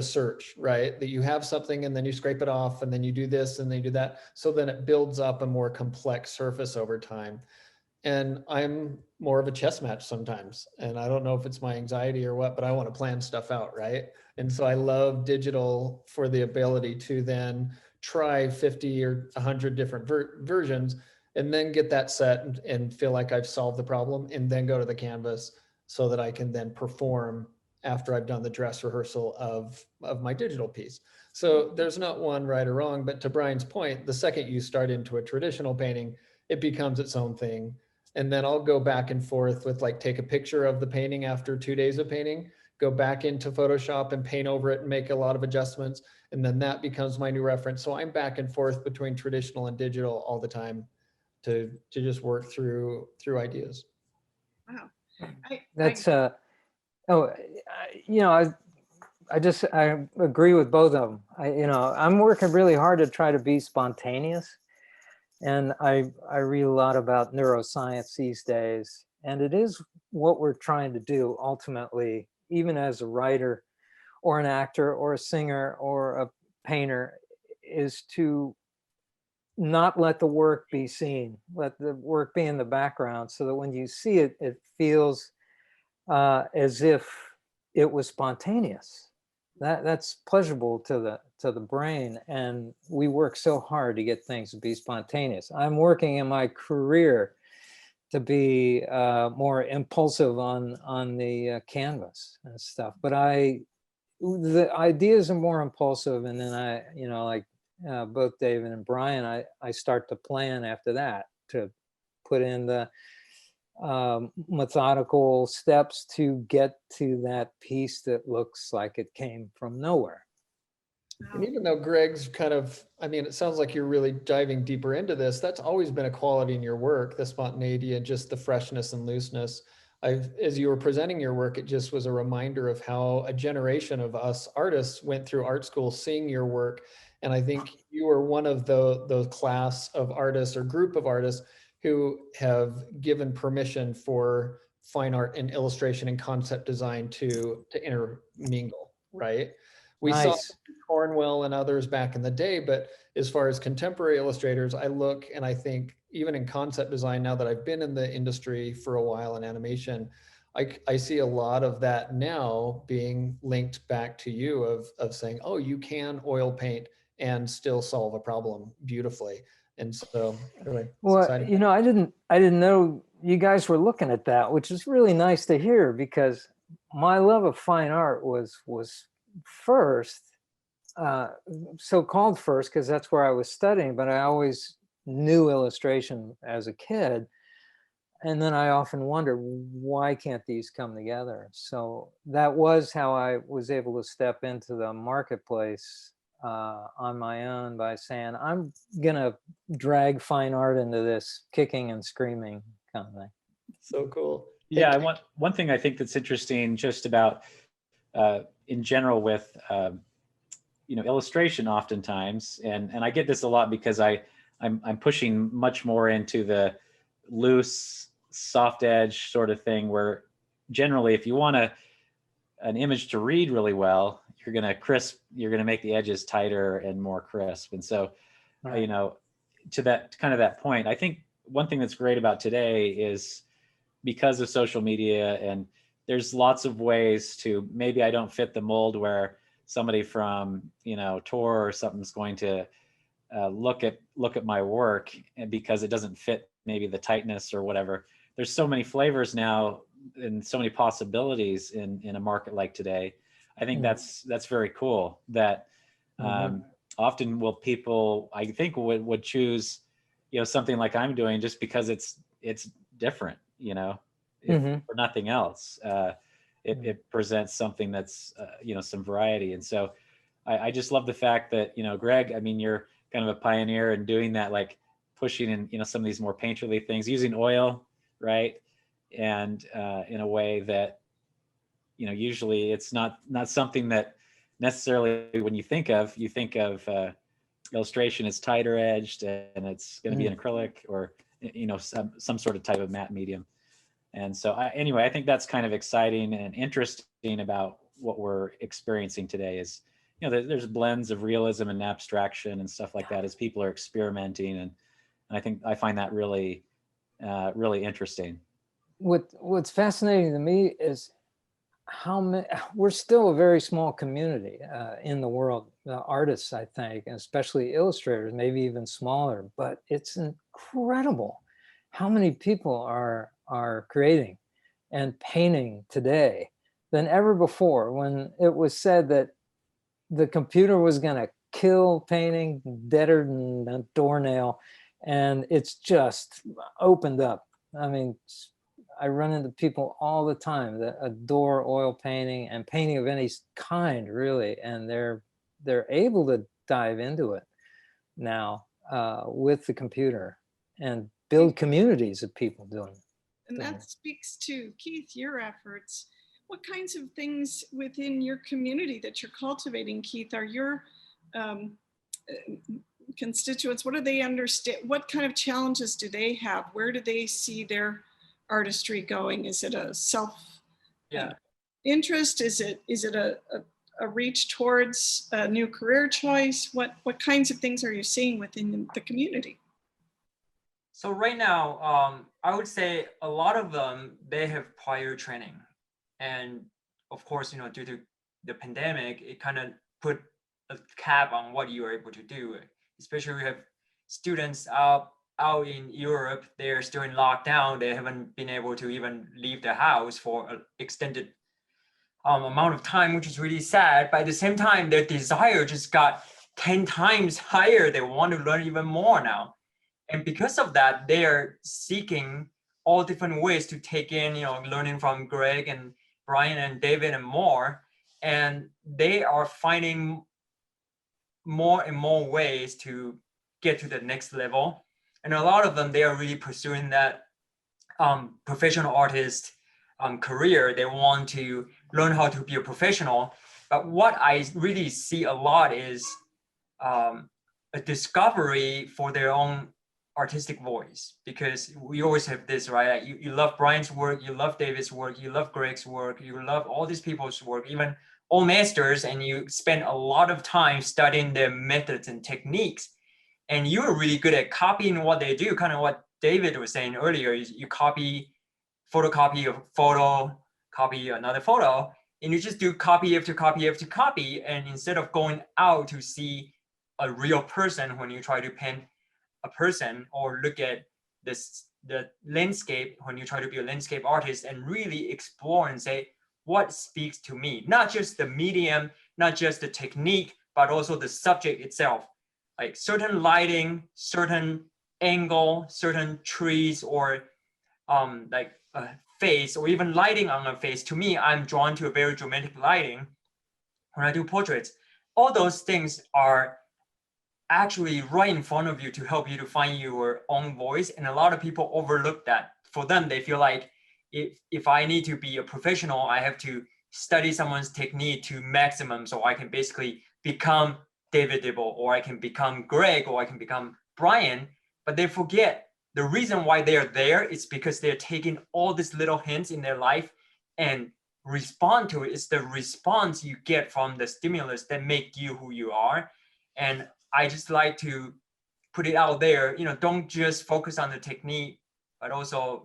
search, right? That you have something and then you scrape it off and then you do this and then you do that. So then it builds up a more complex surface over time. And I'm more of a chess match sometimes. And I don't know if it's my anxiety or what, but I want to plan stuff out, right? And so I love digital for the ability to then try 50 or 100 different versions and then get that set and feel like I've solved the problem, and then go to the canvas so that I can then perform after I've done the dress rehearsal of my digital piece. So there's not one right or wrong, but to Bryan's point, the second you start into a traditional painting, it becomes its own thing. And then I'll go back and forth with, like, take a picture of the painting after 2 days of painting, go back into Photoshop and paint over it and make a lot of adjustments. And then that becomes my new reference. So I'm back and forth between traditional and digital all the time to just work through ideas. Wow. That's I agree with both of them. I'm working really hard to try to be spontaneous, and I read a lot about neuroscience these days, and it is what we're trying to do ultimately, even as a writer or an actor or a singer or a painter, is to not let the work be seen, let the work be in the background, so that when you see it, it feels as if it was spontaneous. That's pleasurable to the brain, and we work so hard to get things to be spontaneous. I'm working in my career to be more impulsive on the canvas and stuff, but the ideas are more impulsive, and then like both David and Bryan, I start to plan after that, to put in the methodical steps to get to that piece that looks like it came from nowhere. And even though Greg's kind of, it sounds like you're really diving deeper into this, that's always been a quality in your work, the spontaneity and just the freshness and looseness. As you were presenting your work, it just was a reminder of how a generation of us artists went through art school seeing your work. And I think you were one of those class of artists or group of artists who have given permission for fine art and illustration and concept design to intermingle, right? We saw Cornwell and others back in the day, but as far as contemporary illustrators, I look and I think, even in concept design, now that I've been in the industry for a while in animation, I see a lot of that now being linked back to you of saying, oh, you can oil paint and still solve a problem beautifully. And so anyway, well, I didn't know you guys were looking at that, which is really nice to hear, because my love of fine art was first so-called first because that's where I was studying, but I always knew illustration as a kid. And then I often wonder, why can't these come together? So that was how I was able to step into the marketplace on my own by saying, I'm gonna drag fine art into this kicking and screaming kind of thing. So cool. Yeah, one thing I think that's interesting just about in general with illustration oftentimes, and I get this a lot because I'm pushing much more into the loose, soft edge sort of thing, where generally if you want an image to read really well, you're gonna make the edges tighter and more crisp. And so, Right. to that point, I think one thing that's great about today is because of social media, and there's lots of ways to, maybe I don't fit the mold where somebody from Tor or something's going to look at my work, and because it doesn't fit maybe the tightness or whatever. There's so many flavors now and so many possibilities in a market like today. I think that's very cool that often will people, I think, would choose something like I'm doing just because it's different, if for nothing else. It presents something that's some variety. And so I just love the fact that Greg, I mean, you're kind of a pioneer in doing that, like pushing in some of these more painterly things, using oil, right? And in a way that usually it's not something that necessarily when you think of illustration is tighter edged and it's going to be an acrylic or some sort of type of matte medium. And so anyway, I think that's kind of exciting and interesting about what we're experiencing today is, there's blends of realism and abstraction and stuff like that as people are experimenting. And I think I find that really, really interesting. What's fascinating to me is we're still a very small community in the world, artists, I think, and especially illustrators, maybe even smaller, but it's incredible how many people are creating and painting today than ever before. When it was said that the computer was going to kill painting, deader than a doornail, and it's just opened up. I mean, I run into people all the time that adore oil painting and painting of any kind, really, and they're able to dive into it now with the computer and build communities of people doing it. And that speaks to, Keith, your efforts. What kinds of things within your community that you're cultivating, Keith, are your constituents? What do they understand? What kind of challenges do they have? Where do they see their artistry going? Is it a self interest? Is it a reach towards a new career choice? What kinds of things are you seeing within the community? So right now, I would say a lot of them, they have prior training. And of course, due to the pandemic, it kind of put a cap on what you are able to do. Especially we have students out in Europe, they're still in lockdown. They haven't been able to even leave the house for an extended amount of time, which is really sad. But at the same time, their desire just got 10 times higher. They want to learn even more now. And because of that, they are seeking all different ways to take in, learning from Greg and Bryan and David and more. And they are finding more and more ways to get to the next level. And a lot of them, they are really pursuing that professional artist career. They want to learn how to be a professional. But what I really see a lot is a discovery for their own artistic voice, because we always have this, right? You love Bryan's work, you love David's work, you love Greg's work, you love all these people's work, even all masters, and you spend a lot of time studying their methods and techniques. And you're really good at copying what they do, kind of what David was saying earlier, is you photocopy a photo, copy another photo, and you just do copy after copy after copy. And instead of going out to see a real person when you try to paint a person, or look at the landscape when you try to be a landscape artist, and really explore and say, what speaks to me? Not just the medium, not just the technique, but but also the subject itself, like certain lighting, certain angle, certain trees, or like a face, or even lighting on a face. To me, I'm drawn to a very dramatic lighting when I do portraits. All those things are actually right in front of you to help you to find your own voice. And a lot of people overlook that. For them, they feel like if I need to be a professional, I have to study someone's technique to maximum, so I can basically become David Dibble, or I can become Greg, or I can become Brian. But they forget the reason why they're there is because they're taking all these little hints in their life and respond to it. It's the response you get from the stimulus that make you who you are. And I just like to put it out there, don't just focus on the technique, but also,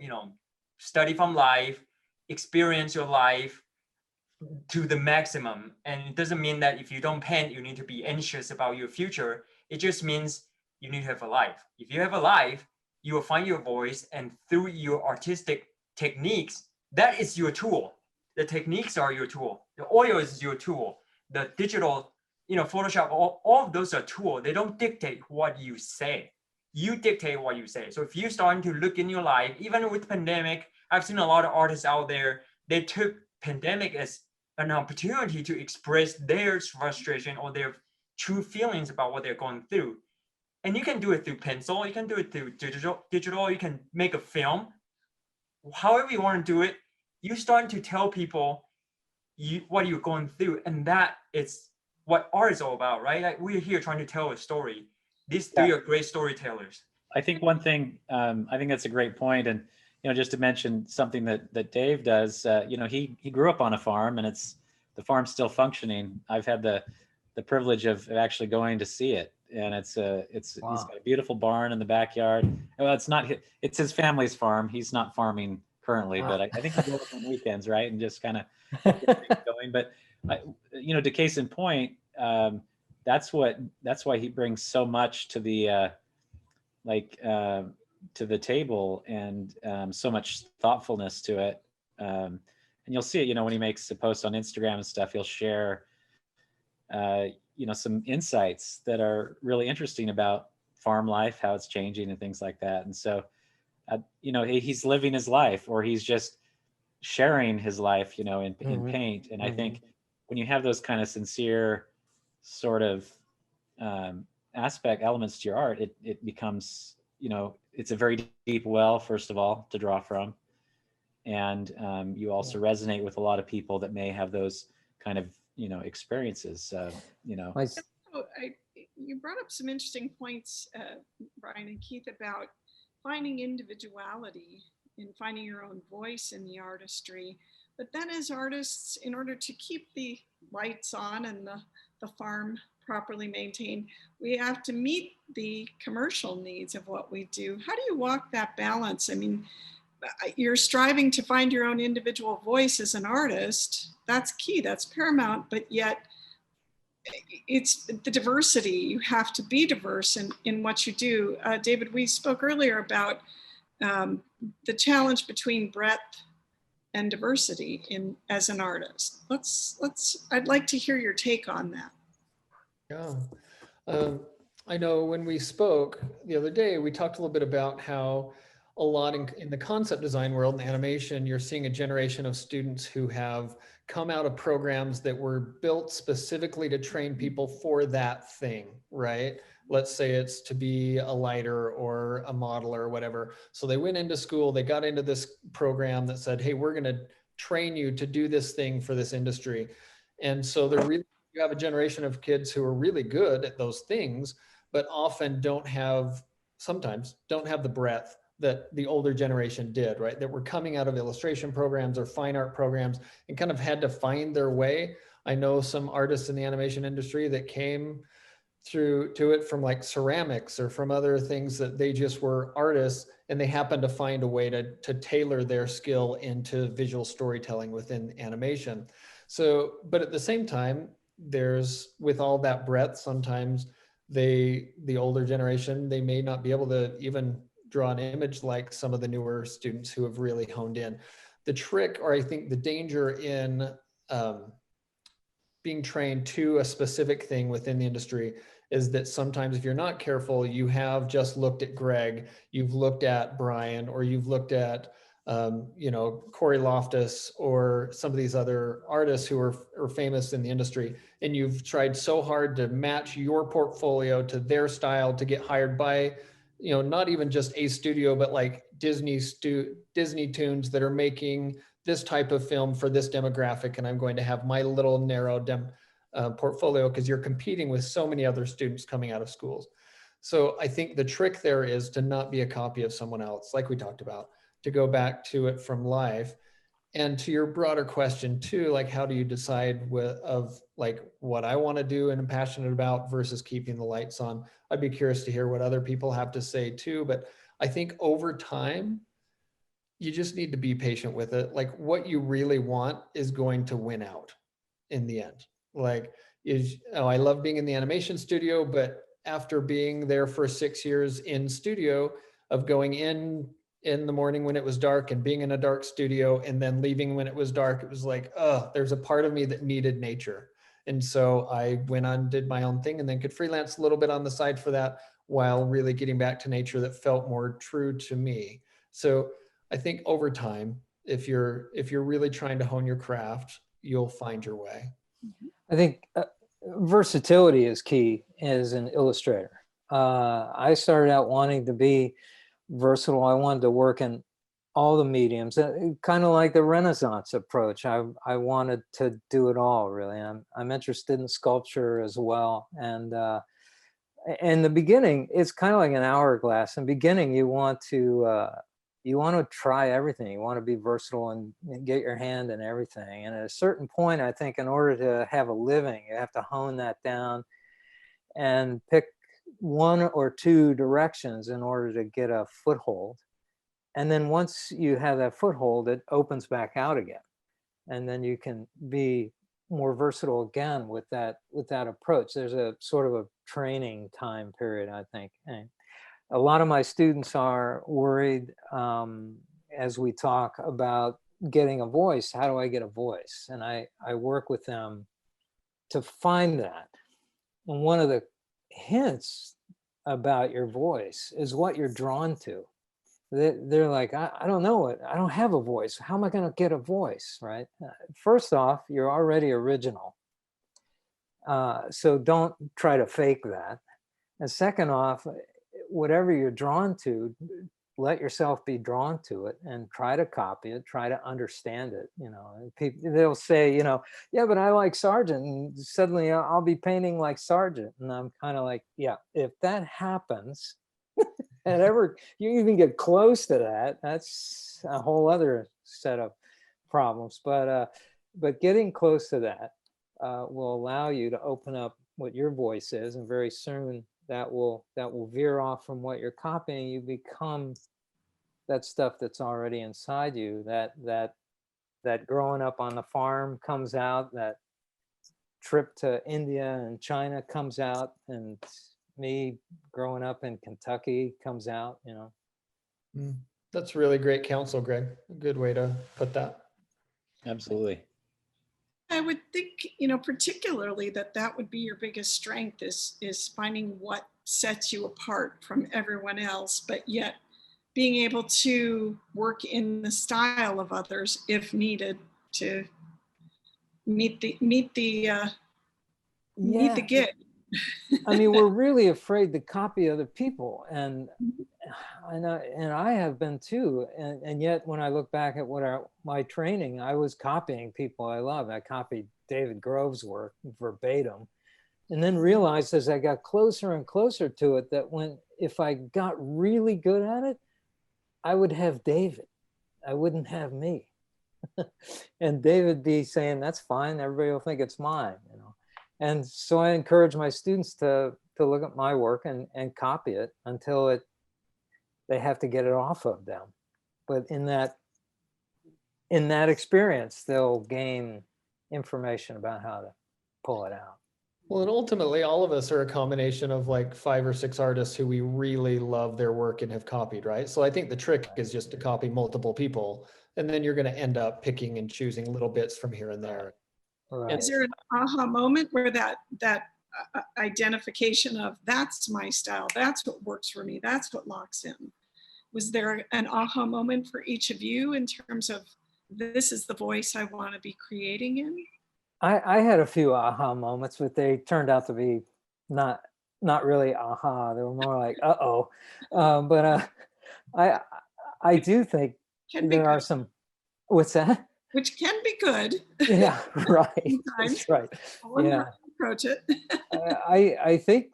study from life, experience your life to the maximum. And it doesn't mean that if you don't paint, you need to be anxious about your future. It just means you need to have a life. If you have a life, you will find your voice, and through your artistic techniques, that is your tool. The techniques are your tool. The oil is your tool. The digital, Photoshop, all of those are tools. They don't dictate what you say. You dictate what you say. So if you're starting to look in your life, even with pandemic, I've seen a lot of artists out there, they took pandemic as an opportunity to express their frustration or their true feelings about what they're going through. And you can do it through pencil, you can do it through digital, you can make a film. However you want to do it, you're starting to tell people what you're going through. And that is what art is all about, right? Like, we're here trying to tell a story. These three are great storytellers. I think one thing, I think that's a great point. And, just to mention something that Dave does, he grew up on a farm, and the farm's still functioning. I've had the privilege of actually going to see it. And Wow. he's got a beautiful barn in the backyard. Well, it's his family's farm. He's not farming currently, but I think he goes on weekends, right? And just kind of going. But, to case in point, that's why he brings so much to the, to the table, and so much thoughtfulness to it. And you'll see it, when he makes a post on Instagram and stuff, he'll share, some insights that are really interesting about farm life, how it's changing and things like that. And so, he's living his life, or he's just sharing his life, in paint. And I think when you have those kind of sincere sort of elements to your art, it becomes, it's a very deep well, first of all, to draw from. And you also resonate with a lot of people that may have those kind of, experiences, You brought up some interesting points, Brian and Keith, about finding individuality and finding your own voice in the artistry. But then as artists, in order to keep the lights on and the farm properly maintained, we have to meet the commercial needs of what we do. How do you walk that balance? I mean, you're striving to find your own individual voice as an artist. That's key, that's paramount, but yet it's the diversity. You have to be diverse in what you do. David, we spoke earlier about the challenge between breadth and diversity as an artist. I'd like to hear your take on that. Yeah. I know when we spoke the other day, we talked a little bit about how a lot in the concept design world and animation, you're seeing a generation of students who have come out of programs that were built specifically to train people for that thing, right? Let's say it's to be a lighter or a modeler or whatever. So they went into school, they got into this program that said, hey, we're going to train you to do this thing for this industry. And so you have a generation of kids who are really good at those things, but often sometimes don't have the breadth that the older generation did, right? That were coming out of illustration programs or fine art programs and kind of had to find their way. I know some artists in the animation industry that came through to it from like ceramics or from other things, that they just were artists and they happened to find a way to tailor their skill into visual storytelling within animation. So, but at the same time, with all that breadth, sometimes the older generation, they may not be able to even draw an image like some of the newer students who have really honed in. The trick, or I think the danger in being trained to a specific thing within the industry is that sometimes if you're not careful, you have just looked at Greg, you've looked at Brian, or you've looked at, you know, Corey Loftus or some of these other artists who are famous in the industry. And you've tried so hard to match your portfolio to their style to get hired by, you know, not even just a studio, but like Disney tunes that are making this type of film for this demographic. And I'm going to have my little narrow portfolio because you're competing with so many other students coming out of schools. So I think the trick there is to not be a copy of someone else, like we talked about, to go back to it from life. And to your broader question too, like how do you decide like what I want to do and am passionate about versus keeping the lights on? I'd be curious to hear what other people have to say too. But I think over time, you just need to be patient with it. Like what you really want is going to win out in the end. Like, I love being in the animation studio, but after being there for 6 years in studio, of going in the morning when it was dark and being in a dark studio and then leaving when it was dark, it was like, oh, there's a part of me that needed nature. And so I went on, did my own thing, and then could freelance a little bit on the side for that while really getting back to nature that felt more true to me. So I think over time, if you're really trying to hone your craft, you'll find your way. I think versatility is key as an illustrator. I started out wanting to be versatile. I wanted to work in all the mediums, kind of like the Renaissance approach. I wanted to do it all, really. I'm interested in sculpture as well. And in the beginning, it's kind of like an hourglass. In the beginning, you want to try everything. You want to be versatile and get your hand in everything. And at a certain point, I think in order to have a living, you have to hone that down and pick one or two directions in order to get a foothold. And then once you have that foothold, it opens back out again. And then you can be more versatile again with that approach. There's a sort of a training time period, I think. And a lot of my students are worried as we talk about getting a voice. How do I get a voice? And I work with them to find that. And one of the hints about your voice is what you're drawn to. They're like, I don't know it. I don't have a voice. How am I going to get a voice, right? First off, you're already original. So don't try to fake that. And second off, whatever you're drawn to, let yourself be drawn to it and try to copy it, try to understand it. You know, and people, they'll say, you know, yeah, but I like Sargent, and suddenly I'll be painting like Sargent. And I'm kind of like, yeah, if that happens, and ever you even get close to that, that's a whole other set of problems. But getting close to that will allow you to open up what your voice is, and very soon that will veer off from what you're copying. You become that stuff that's already inside you. That growing up on the farm comes out. That trip to India and China comes out, and me growing up in Kentucky comes out. You know. That's really great counsel, Greg. A good way to put that. Absolutely. I would think, you know, particularly that would be your biggest strength is finding what sets you apart from everyone else, but yet being able to work in the style of others if needed to meet the gig. I mean, we're really afraid to copy other people, and I have been too. And yet, when I look back at my training, I was copying people I love. I copied David Grove's work verbatim, and then realized as I got closer and closer to it that if I got really good at it, I would have David. I wouldn't have me. And David be saying, "That's fine. Everybody will think it's mine," you know. And so I encourage my students to look at my work and copy it until they have to get it off of them. But in that experience, they'll gain information about how to pull it out. Well, and ultimately, all of us are a combination of like 5 or 6 artists who we really love their work and have copied, right? So I think the trick is just to copy multiple people, and then you're going to end up picking and choosing little bits from here and there. Right. Is there an aha moment where that identification of that's my style, that's what works for me, that's what locks in? Was there an aha moment for each of you in terms of this is the voice I want to be creating in? I had a few aha moments, but they turned out to be not really aha. They were more like uh-oh. But I do think Can be there are good, some. What's that? which can be good. Yeah, right. Sometimes. That's right. One way Yeah. to approach it. I think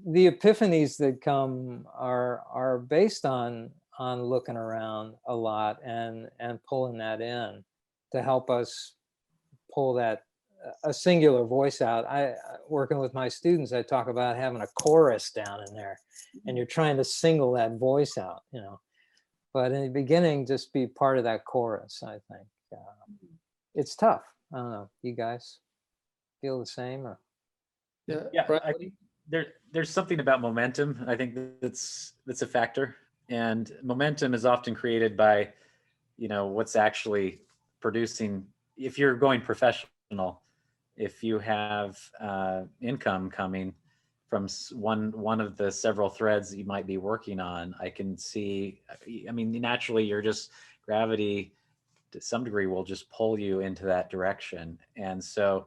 the epiphanies that come are based on looking around a lot and pulling that in to help us pull that a singular voice out. Working with my students, I talk about having a chorus down in there, and you're trying to single that voice out, you know. But in the beginning, just be part of that chorus. I think it's tough. I don't know. You guys feel the same, or? Yeah, Brian, I think there's something about momentum. I think that's a factor, and momentum is often created by, you know, what's actually producing. If you're going professional, if you have income coming from one of the several threads that you might be working on, I can see. I mean, naturally, you're just gravity to some degree will just pull you into that direction, and so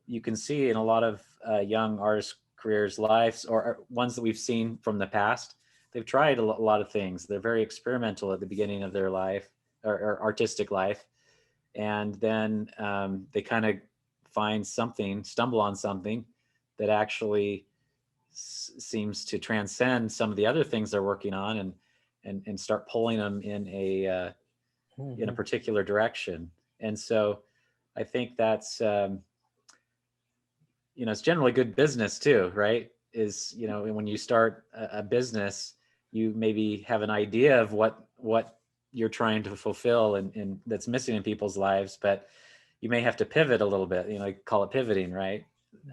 you can see in a lot of young artists' careers, lives, or ones that we've seen from the past, they've tried a lot of things. They're very experimental at the beginning of their life or artistic life. And then they kind of find something, stumble on something that actually seems to transcend some of the other things they're working on and start pulling them in a particular direction. And so I think that's, you know, it's generally good business too, right? Is, you know, when you start a business, you maybe have an idea of what you're trying to fulfill and that's missing in people's lives, but you may have to pivot a little bit, you know, call it pivoting, right?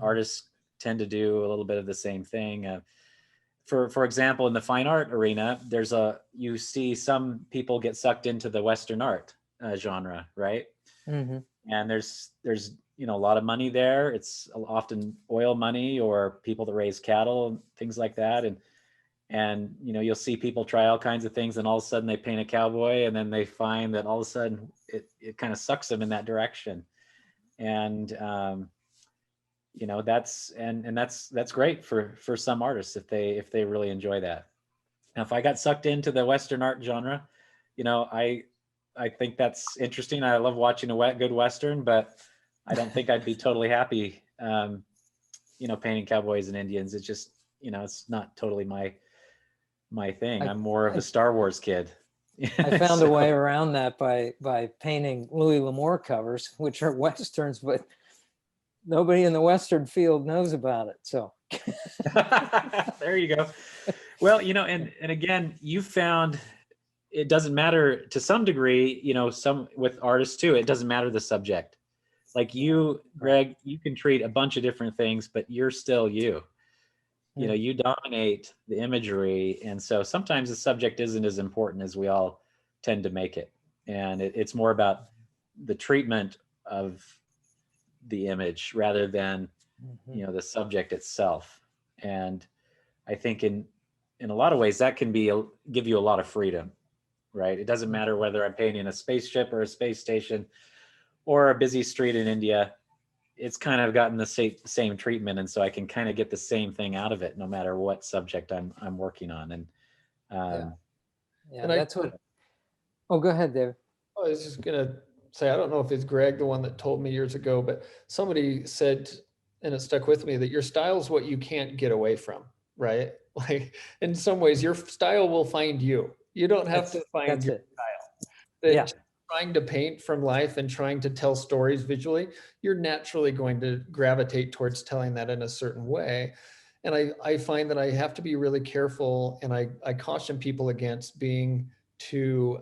Artists tend to do a little bit of the same thing. For example, in the fine art arena, you see some people get sucked into the Western art genre, right? Mm-hmm. And there's you know, a lot of money there. It's often oil money or people that raise cattle and things like that. And you know, you'll see people try all kinds of things, and all of a sudden they paint a cowboy, and then they find that all of a sudden it kind of sucks them in that direction. And you know, that's great for some artists if they really enjoy that. Now, if I got sucked into the Western art genre, you know, I think that's interesting. I love watching a good Western, but I don't think I'd be totally happy, you know, painting cowboys and Indians. It's just, you know, it's not totally my thing. I'm more of a Star Wars kid. I found a way around that by painting Louis L'Amour covers, which are Westerns, but nobody in the Western field knows about it. So there you go. Well, you know, and again, you found it doesn't matter to some degree, you know, some with artists too, it doesn't matter the subject. Like you, Greg, you can treat a bunch of different things, but you're still you. You know, you dominate the imagery. And so sometimes the subject isn't as important as we all tend to make it. And it's more about the treatment of the image rather than, you know, the subject itself. And I think in a lot of ways that can give you a lot of freedom, right? It doesn't matter whether I'm painting a spaceship or a space station or a busy street in India. It's kind of gotten the same treatment, and so I can kind of get the same thing out of it no matter what subject I'm working on. And yeah, that's what. Oh, go ahead, David. I was just gonna say, I don't know if it's Greg, the one that told me years ago, but somebody said, and it stuck with me, that your style is what you can't get away from, right? Like in some ways, your style will find you. You don't have to find your style. Trying to paint from life and trying to tell stories visually, you're naturally going to gravitate towards telling that in a certain way. And I find that I have to be really careful, and I caution people against being too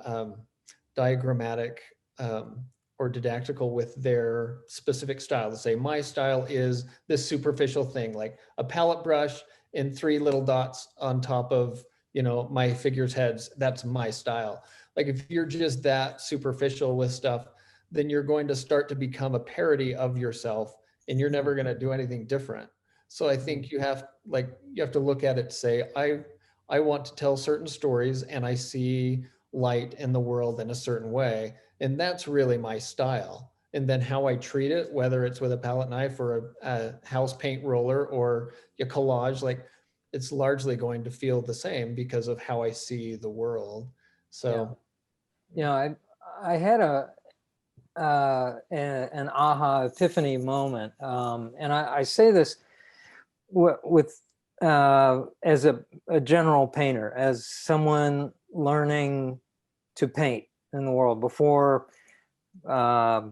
diagrammatic or didactical with their specific style. To say my style is this superficial thing, like a palette brush and 3 little dots on top of, you know, my figures' heads. That's my style. Like if you're just that superficial with stuff, then you're going to start to become a parody of yourself, and you're never going to do anything different. So I think you have to look at it, say, I want to tell certain stories, and I see light in the world in a certain way, and that's really my style. And then how I treat it, whether it's with a palette knife or a house paint roller or a collage, like, it's largely going to feel the same because of how I see the world. So I had an aha epiphany moment, and I say this with as a general painter, as someone learning to paint in the world before, as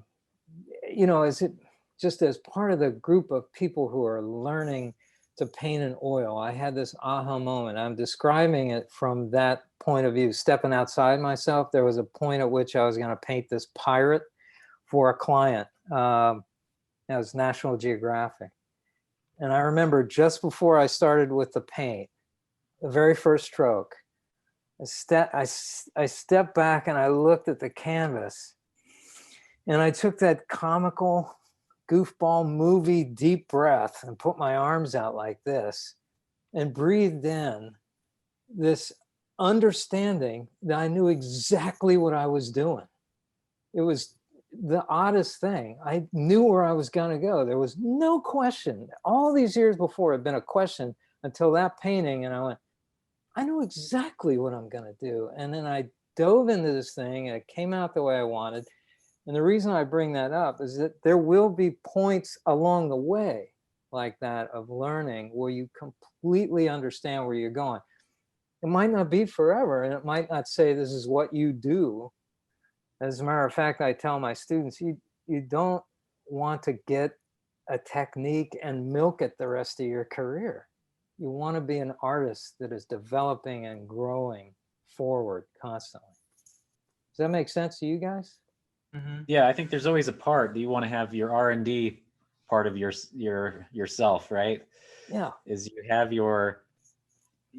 it just as part of the group of people who are learning to paint in oil. I had this aha moment. I'm describing it from that point of view, stepping outside myself. There was a point at which I was going to paint this pirate for a client. It was National Geographic. And I remember just before I started with the paint, the very first stroke, I stepped back and I looked at the canvas, and I took that comical goofball movie deep breath and put my arms out like this and breathed in this understanding that I knew exactly what I was doing. It was the oddest thing. I knew where I was going to go. There was no question. All these years before had been a question until that painting, and I went, I know exactly what I'm going to do. And then I dove into this thing, and it came out the way I wanted. And the reason I bring that up is that there will be points along the way like that of learning where you completely understand where you're going. It might not be forever, and it might not say this is what you do. As a matter of fact, I tell my students, you don't want to get a technique and milk it the rest of your career. You want to be an artist that is developing and growing forward constantly. Does that make sense to you guys? Mm-hmm. Yeah, I think there's always a part that you want to have your R&D part of yourself, right? Yeah. Is you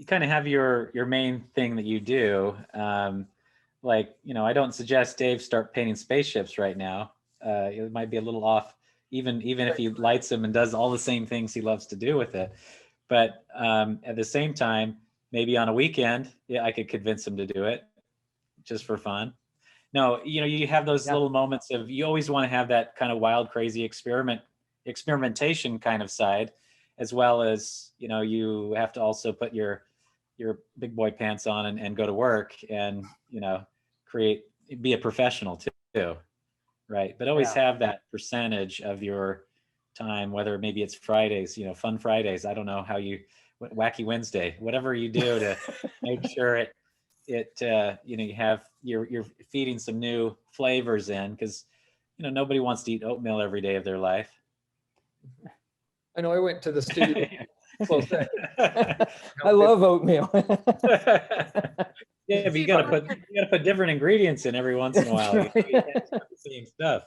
kind of have your main thing that you do. I don't suggest Dave start painting spaceships right now. It might be a little off, even if he lights them and does all the same things he loves to do with it. But at the same time, maybe on a weekend, I could convince him to do it just for fun. No, you have those little moments of, you always want to have that kind of wild, crazy experimentation kind of side, as well as, you have to also put your big boy pants on and go to work and, be a professional too. Right. But always have that percentage of your time, whether maybe it's Fridays, fun Fridays. I don't know how Wacky Wednesday, whatever you do to make sure you're feeding some new flavors in, because nobody wants to eat oatmeal every day of their life. I know I went to the studio. I love oatmeal. Yeah, but you gotta put different ingredients in every once in a while. Right. You can't have the same stuff.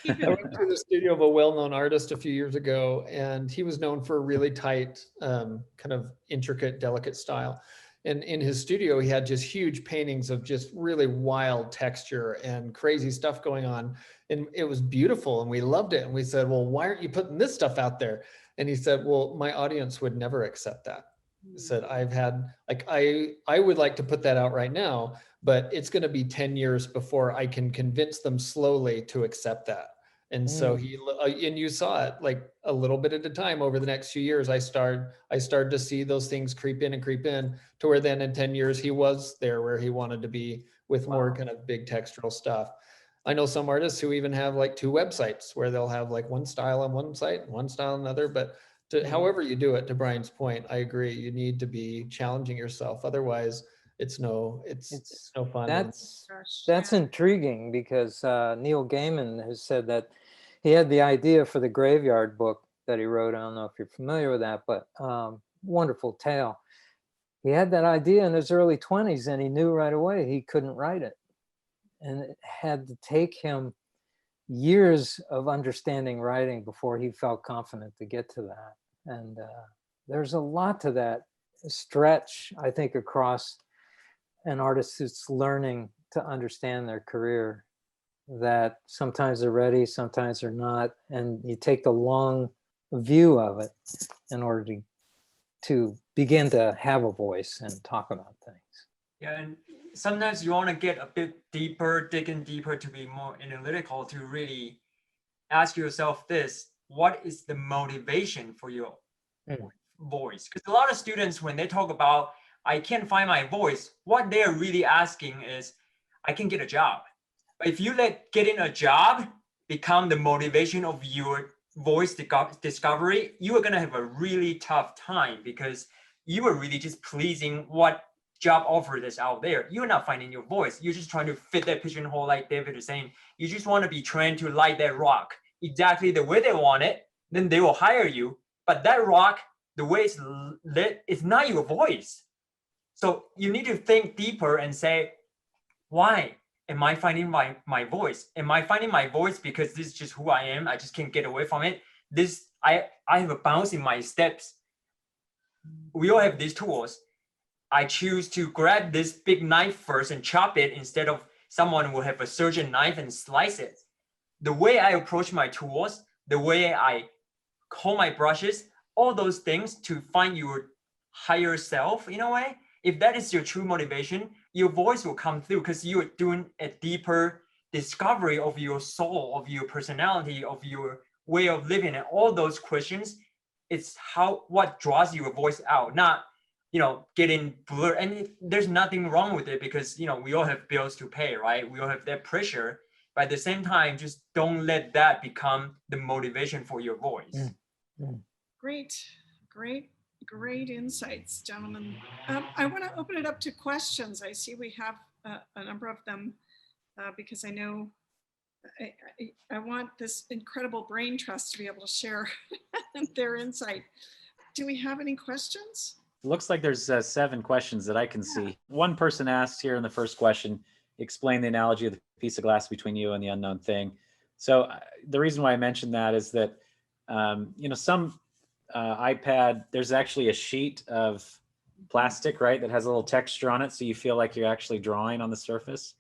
I went to the studio of a well-known artist a few years ago, and he was known for a really tight, kind of intricate, delicate style. And in his studio, he had just huge paintings of just really wild texture and crazy stuff going on. And it was beautiful, and we loved it. And we said, well, why aren't you putting this stuff out there? And he said, well, my audience would never accept that. He said, I would like to put that out right now, but it's going to be 10 years before I can convince them slowly to accept that. And so and you saw it like a little bit at a time over the next few years. I started to see those things creep in to where then in 10 years, he was there where he wanted to be with more kind of big textural stuff. I know some artists who even have like 2 websites where they'll have like one style on one site and one style on another, but however you do it, to Brian's point, I agree. You need to be challenging yourself. Otherwise it's no fun. That's intriguing, because Neil Gaiman has said that he had the idea for the Graveyard book that he wrote. I don't know if you're familiar with that, but wonderful tale. He had that idea in his early 20s, and he knew right away he couldn't write it. And it had to take him years of understanding writing before he felt confident to get to that. And there's a lot to that stretch, I think, across an artist who's learning to understand their career. that sometimes they're ready, sometimes they're not, and you take the long view of it in order to begin to have a voice and talk about things. Yeah, and sometimes you want to get a bit deeper, digging deeper to be more analytical, to really ask yourself this: what is the motivation for your voice? Because a lot of students, when they talk about, I can't find my voice, what they're really asking is, I can get a job. But if you let getting a job become the motivation of your voice discovery, you are going to have a really tough time, because you are really just pleasing what job offer that's out there. You're not finding your voice. You're just trying to fit that pigeonhole, like David is saying. You just want to be trained to light that rock exactly the way they want it, then they will hire you. But that rock, the way it's lit, is not your voice. So you need to think deeper and say, why am I finding my voice? Am I finding my voice because this is just who I am? I just can't get away from it. I have a bounce in my steps. We all have these tools. I choose to grab this big knife first and chop it, instead of someone will have a surgeon knife and slice it. The way I approach my tools, the way I hold my brushes, all those things to find your higher self in a way. If that is your true motivation, your voice will come through, because you're doing a deeper discovery of your soul, of your personality, of your way of living, and all those questions. It's what draws your voice out, not getting blurred. And there's nothing wrong with it, because we all have bills to pay, right? We all have that pressure. But at the same time, just don't let that become the motivation for your voice. Great insights, gentlemen. I want to open it up to questions. I see we have a number of them, because I know I want this incredible brain trust to be able to share their insight. Do we have any questions? It looks like there's 7 questions that I can see. One person asked here in the first question, explain the analogy of the piece of glass between you and the unknown thing. So the reason why I mentioned that is that, some iPad, there's actually a sheet of plastic, right, that has a little texture on it, so you feel like you're actually drawing on the surface.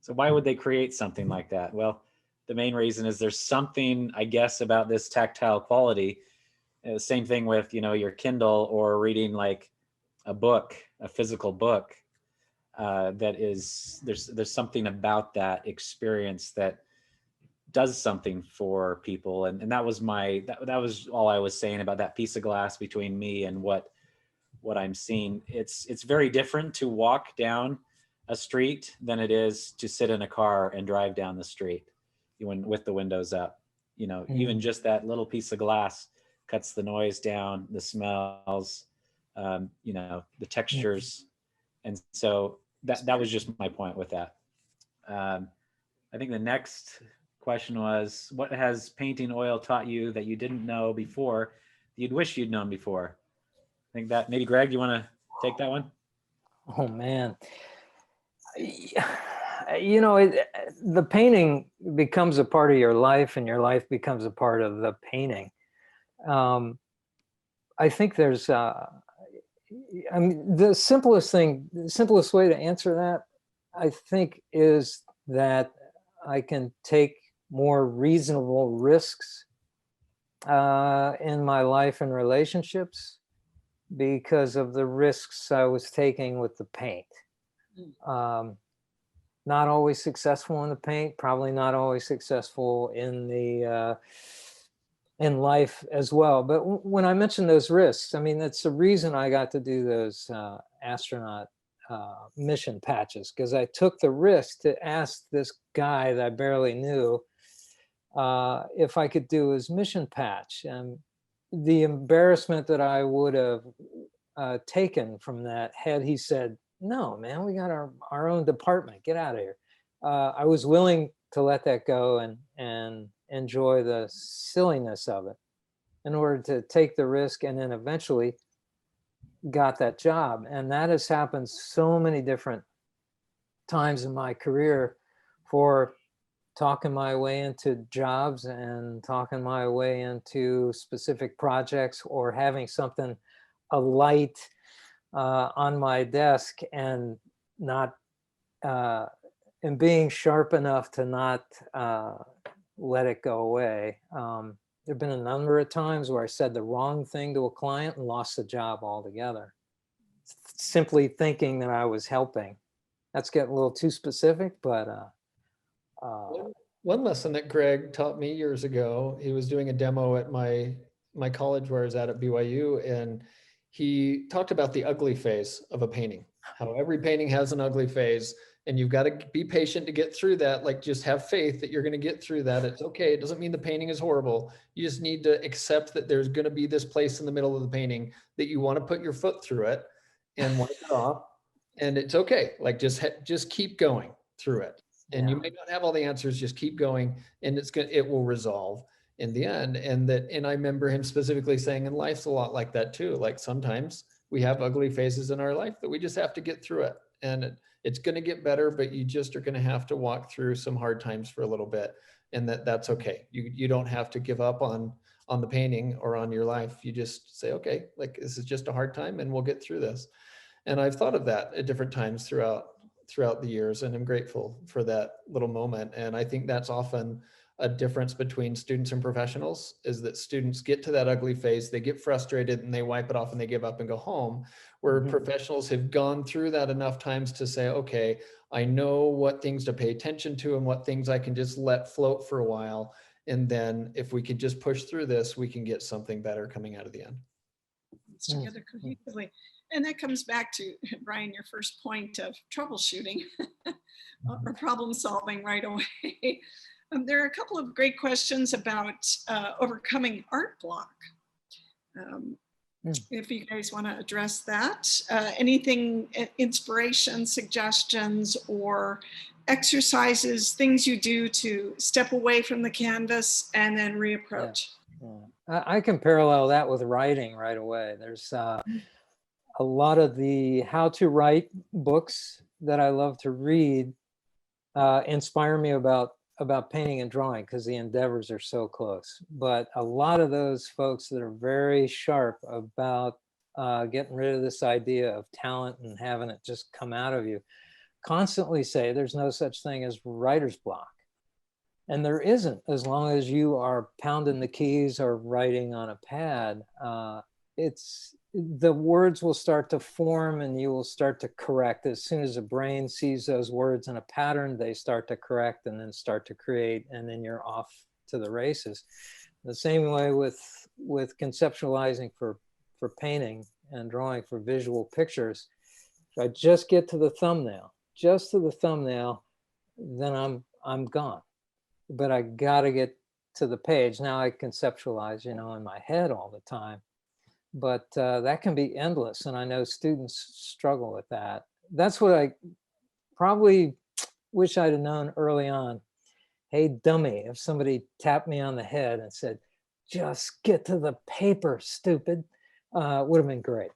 So why would they create something like that? Well, the main reason is there's something, I guess, about this tactile quality. Same thing with, your Kindle, or reading like a book, a physical book, that is, there's something about that experience that does something for people. And that was that was all I was saying about that piece of glass between me and what I'm seeing. It's very different to walk down a street than it is to sit in a car and drive down the street with the windows up. Even just that little piece of glass cuts the noise down, the smells, the textures. And so that was just my point with that. I think the next question was, what has painting oil taught you that you didn't know before, that you'd wish you'd known before? I think that maybe, Greg, you want to take that one? Oh, man. The painting becomes a part of your life, and your life becomes a part of the painting. I think there's, the simplest way to answer that, I think, is that I can take more reasonable risks in my life and relationships because of the risks I was taking with the paint. Not always successful in the paint, probably not always successful in the in life as well. But when I mention those risks, I mean, that's the reason I got to do those astronaut mission patches, because I took the risk to ask this guy that I barely knew if I could do his mission patch. And the embarrassment that I would have taken from that had he said, no, man, we got our own department, get out of here. I was willing to let that go and enjoy the silliness of it in order to take the risk, and then eventually got that job. And that has happened so many different times in my career, for talking my way into jobs and talking my way into specific projects, or having something, a light on my desk, and not and being sharp enough to not let it go away. There've been a number of times where I said the wrong thing to a client and lost the job altogether, simply thinking that I was helping. That's getting a little too specific, but one lesson that Greg taught me years ago, he was doing a demo at my college where I was at BYU, and he talked about the ugly phase of a painting, how every painting has an ugly phase, and you've got to be patient to get through that. Like, just have faith that you're going to get through that. It's okay. It doesn't mean the painting is horrible. You just need to accept that there's going to be this place in the middle of the painting that you want to put your foot through it and wipe it off. And it's okay. Like, just keep going through it. And you may not have all the answers, just keep going, and it will resolve in the end. And I remember him specifically saying, and life's a lot like that too. Like, sometimes we have ugly phases in our life that we just have to get through it. And it's going to get better, but you just are going to have to walk through some hard times for a little bit. And that's okay. You don't have to give up on the painting or on your life. You just say, okay, like, this is just a hard time and we'll get through this. And I've thought of that at different times throughout the years, and I'm grateful for that little moment. And I think that's often a difference between students and professionals, is that students get to that ugly phase, they get frustrated and they wipe it off and they give up and go home, where professionals have gone through that enough times to say, okay, I know what things to pay attention to and what things I can just let float for a while. And then if we can just push through this, we can get something better coming out of the end. It's together cohesively. And that comes back to, Brian, your first point of troubleshooting or problem solving right away. There are a couple of great questions about overcoming art block. If you guys want to address that, anything, inspiration, suggestions, or exercises, things you do to step away from the canvas and then reapproach. I can parallel that with writing right away. There's a lot of the how to write books that I love to read inspire me about painting and drawing, because the endeavors are so close. But a lot of those folks that are very sharp about getting rid of this idea of talent and having it just come out of you constantly say there's no such thing as writer's block. And there isn't, as long as you are pounding the keys or writing on a pad. The words will start to form and you will start to correct. As soon as the brain sees those words in a pattern, they start to correct and then start to create, and then you're off to the races. The same way with conceptualizing for painting and drawing for visual pictures. If I just get to the thumbnail, then I'm gone. But I gotta get to the page. Now I conceptualize, in my head all the time. But that can be endless, and I know students struggle with that. That's what I probably wish I'd have known early on. Hey, dummy, if somebody tapped me on the head and said, just get to the paper, stupid, would have been great.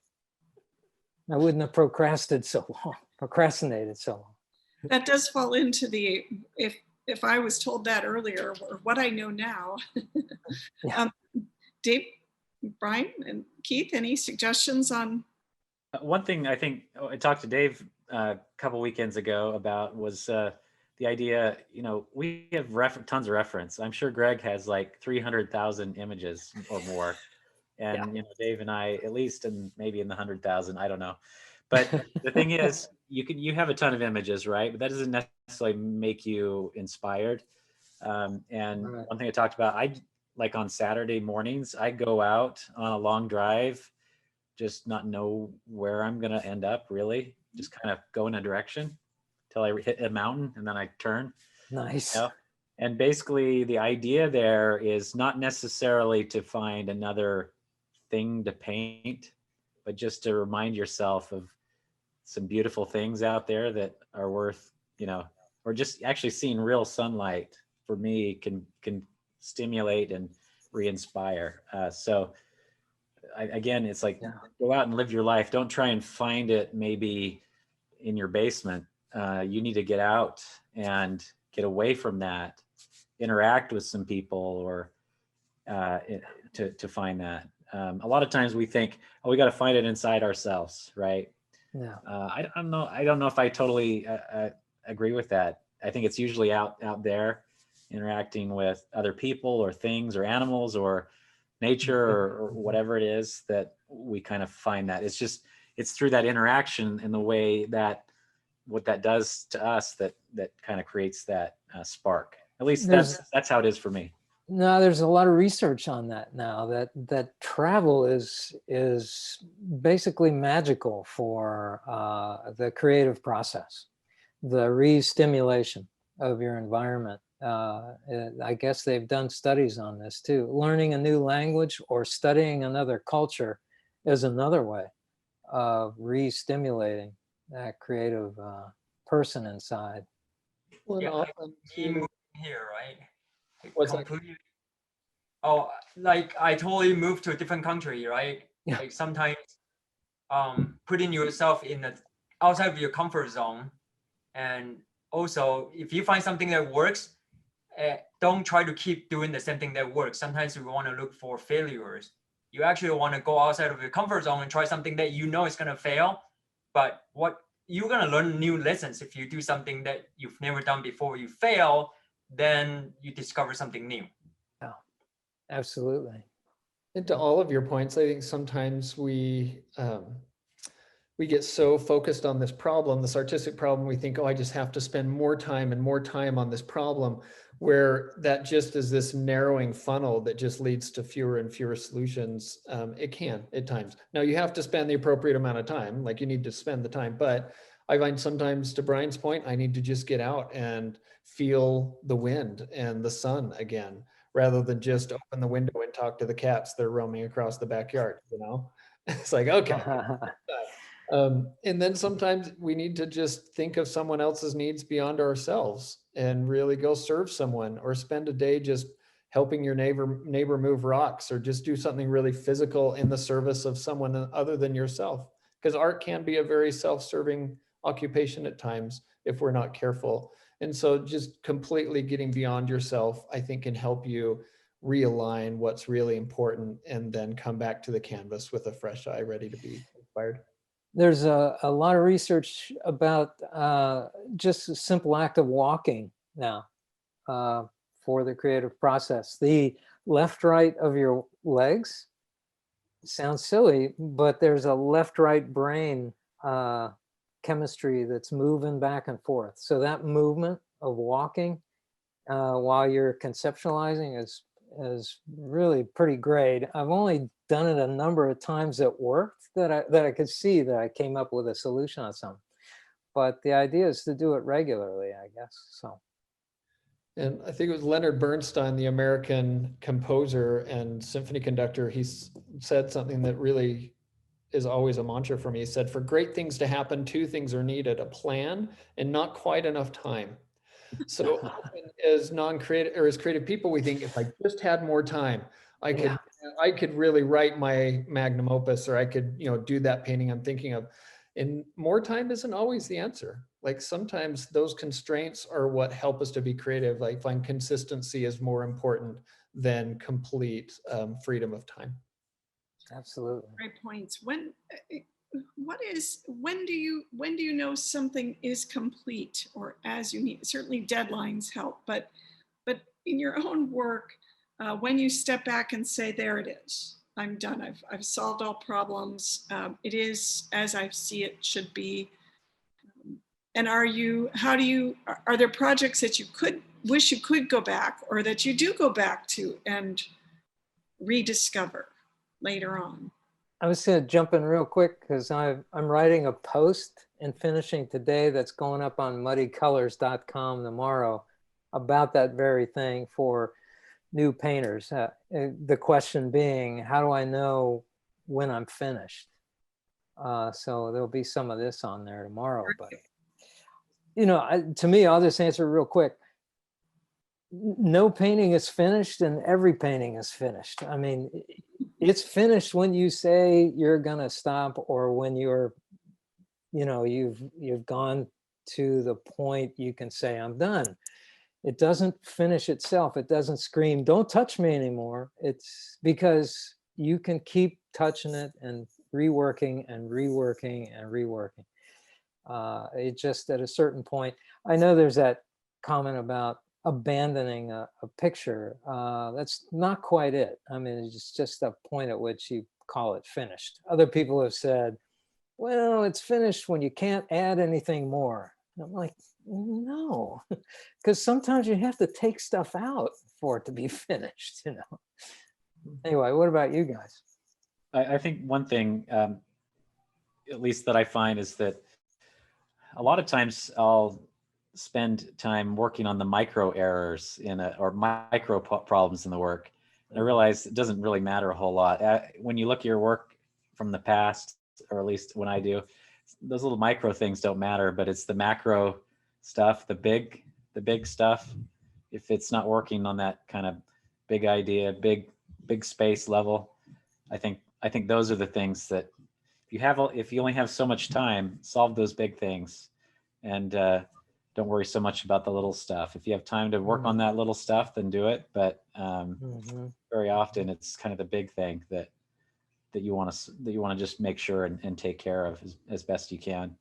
I wouldn't have procrastinated so long. That does fall into the, if I was told that earlier, or what I know now. Dave, Brian and Keith, any suggestions on? One thing I think I talked to Dave a couple weekends ago about was the idea, we have tons of reference. I'm sure Greg has like 300,000 images or more. And, Dave and I, at least, and maybe in the 100,000, I don't know. But the thing is, you have a ton of images, right? But that doesn't necessarily make you inspired. And one thing I talked about, like on Saturday mornings, I go out on a long drive, just not know where I'm going to end up, really. Just kind of go in a direction till I hit a mountain and then I turn. Nice. And basically the idea there is not necessarily to find another thing to paint, but just to remind yourself of some beautiful things out there that are worth, or just actually seeing real sunlight for me can stimulate and re-inspire. So again, it's like, go out and live your life. Don't try and find it maybe in your basement. You need to get out and get away from that, interact with some people, or to find that. A lot of times we think, we got to find it inside ourselves, right? Yeah. I don't know if I totally agree with that. I think it's usually out there interacting with other people or things or animals or nature or whatever it is that we kind of find that. It's through that interaction and the way that what that does to us that kind of creates that spark. At least that's how it is for me. No, there's a lot of research on that now, that travel is basically magical for the creative process, the re-stimulation of your environment. I guess they've done studies on this too. Learning a new language or studying another culture is another way of re-stimulating that creative person inside. Well, and Yeah, like often me too, moving here, right? what's that? Completely. Oh, like I totally moved to a different country, right? Yeah. Like sometimes putting yourself in the outside of your comfort zone, and also if you find something that works, don't try to keep doing the same thing that works. Sometimes we want to look for failures. You actually want to go outside of your comfort zone and try something that you know is going to fail, but what you're going to learn new lessons. If you do something that you've never done before, you fail, then you discover something new. Yeah, absolutely. And to all of your points, I think sometimes we get so focused on this problem, this artistic problem, we think, oh, I just have to spend more time and more time on this problem, where that just is this narrowing funnel that just leads to fewer and fewer solutions. It can at times. Now you have to spend the appropriate amount of time, like you need to spend the time, but I find sometimes, to Brian's point, I need to just get out and feel the wind and the sun again, rather than just open the window and talk to the cats that are roaming across the backyard, you know? It's like, okay. And then sometimes we need to just think of someone else's needs beyond ourselves and really go serve someone, or spend a day just helping your neighbor move rocks, or just do something really physical in the service of someone other than yourself. Because art can be a very self-serving occupation at times if we're not careful. And so just completely getting beyond yourself, I think, can help you realign what's really important and then come back to the canvas with a fresh eye, ready to be inspired. There's a lot of research about just a simple act of walking now for the creative process. The left-right of your legs sounds silly, but there's a left-right brain chemistry that's moving back and forth. So that movement of walking while you're conceptualizing is really pretty great. I've only done it a number of times that worked, that I could see that I came up with a solution on something. But the idea is to do it regularly, I guess. So. And I think it was Leonard Bernstein, the American composer and symphony conductor. He said something that really is always a mantra for me. He said, for great things to happen, two things are needed: a plan and not quite enough time. So often as non-creative or as creative people, we think, if I just had more time, I could really write my magnum opus, or I could, do that painting I'm thinking of. And more time isn't always the answer. Like sometimes those constraints are what help us to be creative. Like find consistency is more important than complete freedom of time. Absolutely. Great points. When do you know something is complete or as you need? Certainly deadlines help, but in your own work, when you step back and say, there it is, I'm done. I've solved all problems. It is as I see it should be. And are there projects that you wish you could go back, or that you do go back to and rediscover later on? I was going to jump in real quick because I'm writing a post and finishing today that's going up on muddycolors.com tomorrow about that very thing for new painters. The question being, how do I know when I'm finished? So there'll be some of this on there tomorrow. But, to me, I'll just answer real quick. No painting is finished and every painting is finished. I mean, it's finished when you say you're gonna stop, or when you've gone to the point you can say I'm done. It doesn't finish itself. It doesn't scream, don't touch me anymore. It's because you can keep touching it and reworking and reworking and reworking. It just, at a certain point, I know there's that comment about abandoning a picture. That's not quite it. I mean, it's just a point at which you call it finished. Other people have said, well, it's finished when you can't add anything more. And I'm like, no, because sometimes you have to take stuff out for it to be finished, you know. Anyway, what about you guys? I think one thing, at least that I find, is that a lot of times I'll spend time working on the micro errors or micro problems in the work. And I realize it doesn't really matter a whole lot. When you look at your work from the past, or at least when I do, those little micro things don't matter, but it's the macro stuff, the big stuff. If it's not working on that kind of big idea, big space level, I think those are the things that if you only have so much time, solve those big things, and don't worry so much about the little stuff. If you have time to work on that little stuff, then do it. But very often it's kind of the big thing that you want to just make sure and take care of as best you can.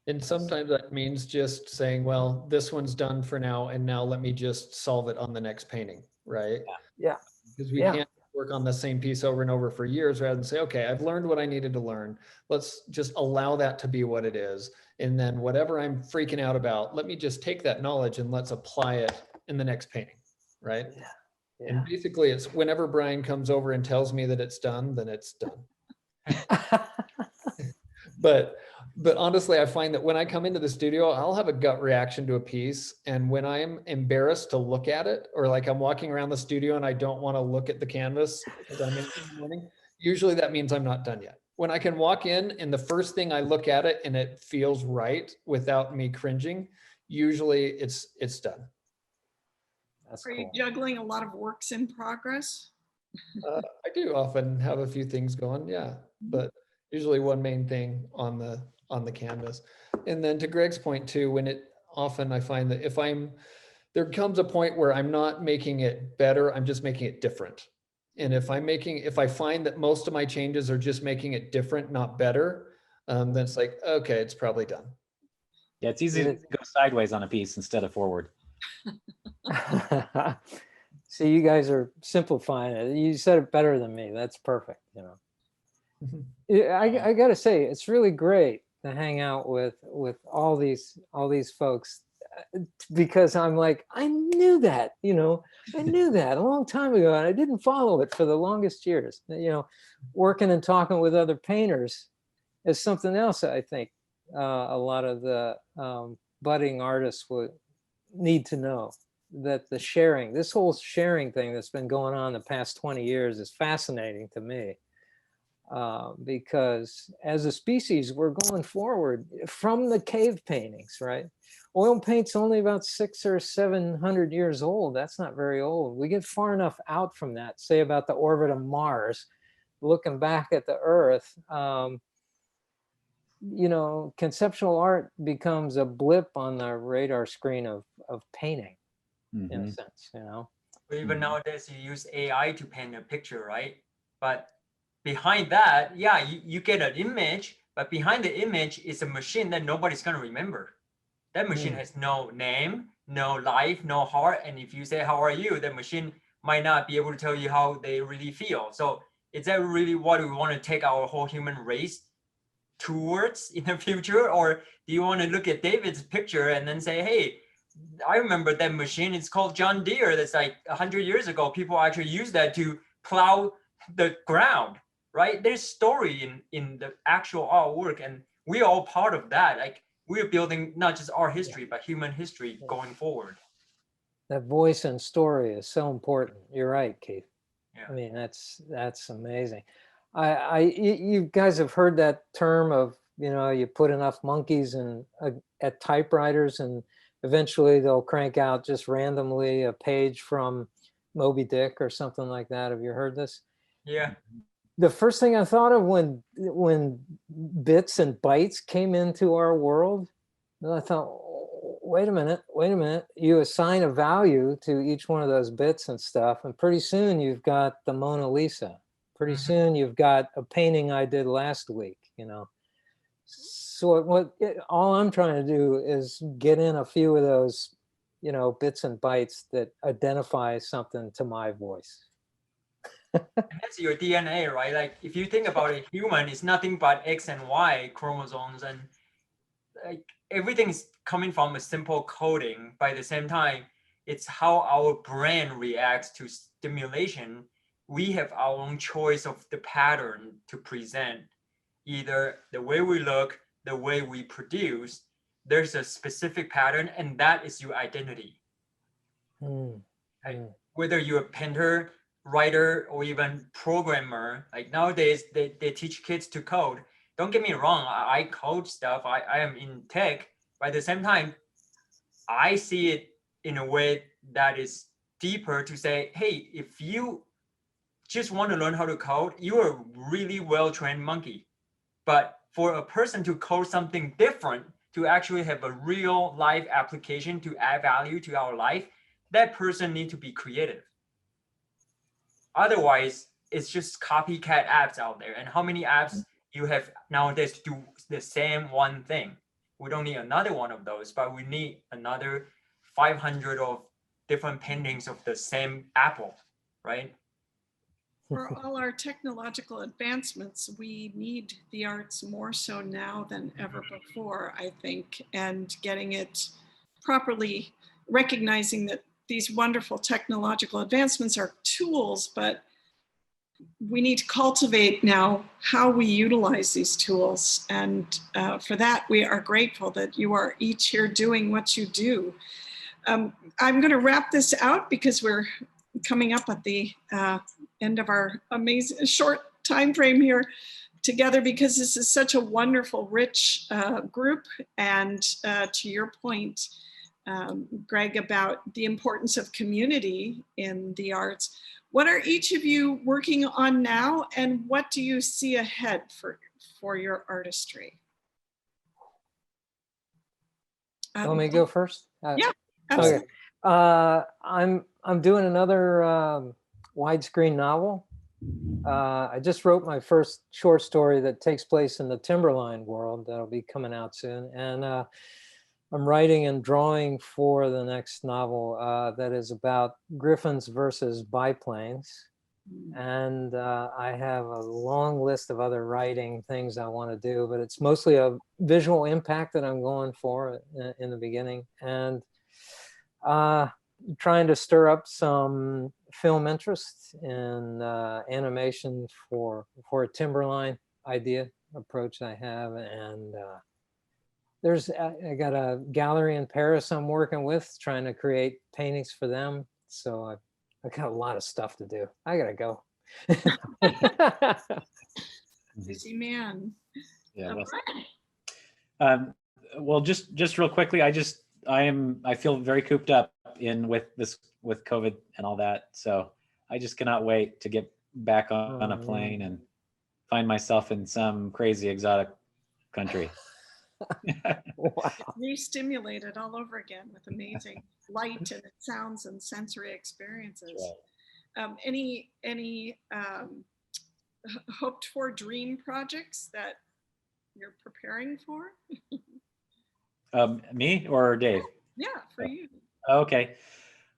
And sometimes that means just saying, well, this one's done for now, and now let me just solve it on the next painting, right? Yeah. Because we can't work on the same piece over and over for years, rather than say, okay, I've learned what I needed to learn. Let's just allow that to be what it is. And then whatever I'm freaking out about, let me just take that knowledge and let's apply it in the next painting, right? Yeah. And basically it's whenever Brian comes over and tells me that it's done, then it's done. But honestly, I find that when I come into the studio, I'll have a gut reaction to a piece. And when I'm embarrassed to look at it, or like I'm walking around the studio and I don't want to look at the canvas because I'm in the morning, usually that means I'm not done yet. When I can walk in and the first thing I look at it and it feels right without me cringing, usually it's done. That's Are you cool. juggling a lot of works in progress? I do often have a few things going, yeah, but usually one main thing on the canvas. And then to Greg's point too, often I find that there comes a point where I'm not making it better, I'm just making it different. And if I find that most of my changes are just making it different, not better, then it's like, okay, it's probably done. Yeah, it's easy to go sideways on a piece instead of forward. See, you guys are simplifying it. You said it better than me. That's perfect, you know. I gotta say, it's really great to hang out with all these folks, because I'm like, I knew that, you know, I knew that a long time ago, and I didn't follow it for the longest years. You know, working and talking with other painters is something else I think a lot of the budding artists would need to know. That this whole sharing thing that's been going on the past 20 years is fascinating to me. Because as a species, we're going forward from the cave paintings, right? Oil paint's only about 600 or 700 years old. That's not very old. We get far enough out from that, say about the orbit of Mars, looking back at the Earth, you know, conceptual art becomes a blip on the radar screen of painting, in a sense, you know? Even nowadays, you use AI to paint a picture, right? But behind that, yeah, you get an image, but behind the image is a machine that nobody's going to remember. That machine has no name, no life, no heart. And if you say, how are you? The machine might not be able to tell you how they really feel. So is that really what we want to take our whole human race towards in the future? Or do you want to look at David's picture and then say, hey, I remember that machine, it's called John Deere. That's like 100 years ago. People actually use that to plow the ground, right? There's story in the actual artwork, and we're all part of that. Like, we're building not just our history, but human history going forward. That voice and story is so important. You're right, Keith. Yeah. I mean, that's amazing. You guys have heard that term of, you know, you put enough monkeys at typewriters and eventually they'll crank out just randomly a page from Moby Dick or something like that. Have you heard this? Yeah. The first thing I thought of when bits and bytes came into our world, I thought, wait a minute. You assign a value to each one of those bits and stuff, and pretty soon you've got the Mona Lisa. Pretty soon you've got a painting I did last week, you know. So all I'm trying to do is get in a few of those you know, bits and bytes that identify something to my voice. And that's your DNA, right? Like if you think about a human, it's nothing but X and Y chromosomes, and like everything's coming from a simple coding. By the same time, it's how our brain reacts to stimulation. We have our own choice of the pattern to present, either the way we look, the way we produce. There's a specific pattern, and that is your identity. Mm, Like, mm. whether you're a painter, writer, or even programmer, like nowadays they teach kids to code. Don't get me wrong, I code stuff, I am in tech, but at the same time, I see it in a way that is deeper to say, hey, if you just want to learn how to code, you're a really well-trained monkey. But for a person to code something different, to actually have a real life application to add value to our life, that person needs to be creative. Otherwise, it's just copycat apps out there. And how many apps you have nowadays to do the same one thing? We don't need another one of those, but we need another 500 of different paintings of the same apple, right? For all our technological advancements, we need the arts more so now than ever before, I think, and getting it properly, recognizing that these wonderful technological advancements are tools, but we need to cultivate now how we utilize these tools. And for that, we are grateful that you are each here doing what you do. I'm going to wrap this out because we're coming up at the end of our amazing short time frame here together, because this is such a wonderful, rich group. And to your point, Greg, about the importance of community in the arts, what are each of you working on now, and what do you see ahead for your artistry? Want me to go first? Yeah, absolutely. Okay. I'm doing another widescreen novel. I just wrote my first short story that takes place in the Timberline world. That'll be coming out soon. And I'm writing and drawing for the next novel that is about griffins versus biplanes. And I have a long list of other writing things I want to do, but it's mostly a visual impact that I'm going for in the beginning. And trying to stir up some film interest in animation for a Timberline idea approach I have. And I got a gallery in Paris I'm working with, trying to create paintings for them. So I got a lot of stuff to do. I gotta go. Busy man. Yeah. All right. Well, just real quickly, I feel very cooped up with COVID and all that. So I just cannot wait to get back on a plane and find myself in some crazy exotic country. Wow. Re-stimulated all over again with amazing light and sounds and sensory experiences. Right. Any hoped for dream projects that you're preparing for? Me or Dave? Yeah, for you. Okay.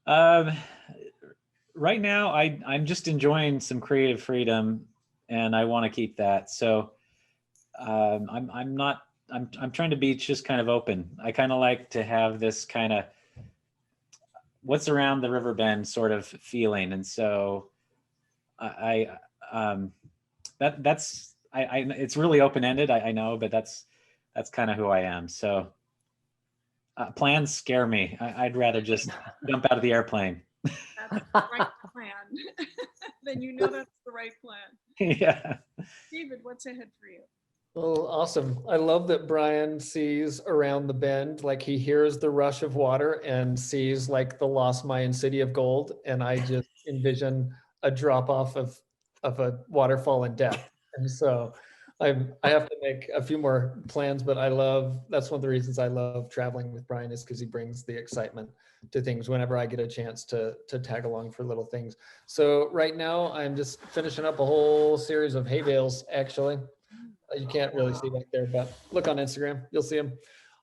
Right now, I'm just enjoying some creative freedom, and I want to keep that. So I'm trying to be just kind of open. I kind of like to have this kind of what's around the river bend sort of feeling, and so it's really open ended. I know, but that's kind of who I am. So plans scare me. I'd rather just jump out of the airplane. That's the right plan. Then you know that's the right plan. Yeah. David, what's ahead for you? Well, awesome. I love that Brian sees around the bend, like he hears the rush of water and sees like the lost Mayan city of gold. And I just envision a drop off of a waterfall in depth. And so I have to make a few more plans, but that's one of the reasons I love traveling with Brian, is because he brings the excitement to things whenever I get a chance to tag along for little things. So right now I'm just finishing up a whole series of hay bales, actually. You can't really see back there, but look on Instagram, you'll see them.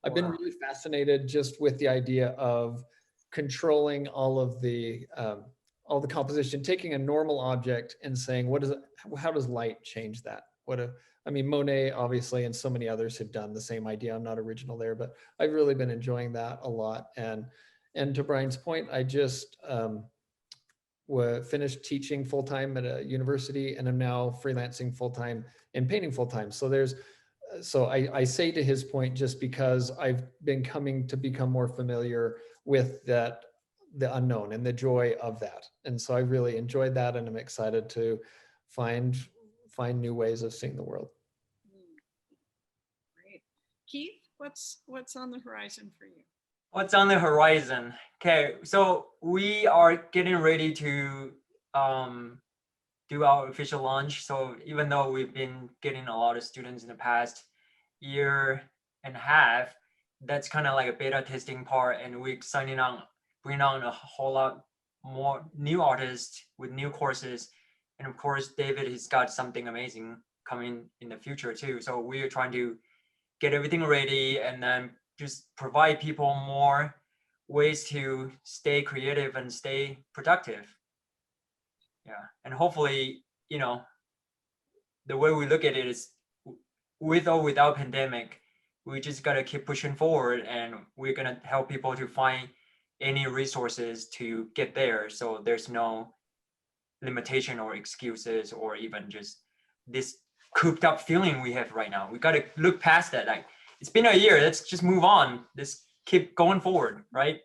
I've been really fascinated just with the idea of controlling all the composition, taking a normal object and saying, what is it, how does light change that? I mean, Monet obviously, and so many others have done the same idea. I'm not original there, but I've really been enjoying that a lot. And to Brian's point, I just finished teaching full-time at a university, and I'm now freelancing full-time and painting full-time. So I say to his point, just because I've been coming to become more familiar with the unknown and the joy of that. And so I really enjoyed that, and I'm excited to find new ways of seeing the world. Great. Keith, what's on the horizon for you? What's on the horizon? Okay, so we are getting ready to do our official launch. So even though we've been getting a lot of students in the past year and a half, that's kind of like a beta testing part, and we're bringing on a whole lot more new artists with new courses. And of course, David has got something amazing coming in the future too. So we're trying to get everything ready and then just provide people more ways to stay creative and stay productive. Yeah, and hopefully, you know, the way we look at it is, with or without pandemic, we just gotta keep pushing forward, and we're gonna help people to find any resources to get there. So there's no limitation or excuses or even just this cooped up feeling we have right now. We got to look past that. Like, it's been a year, let's just move on. Let's keep going forward, right?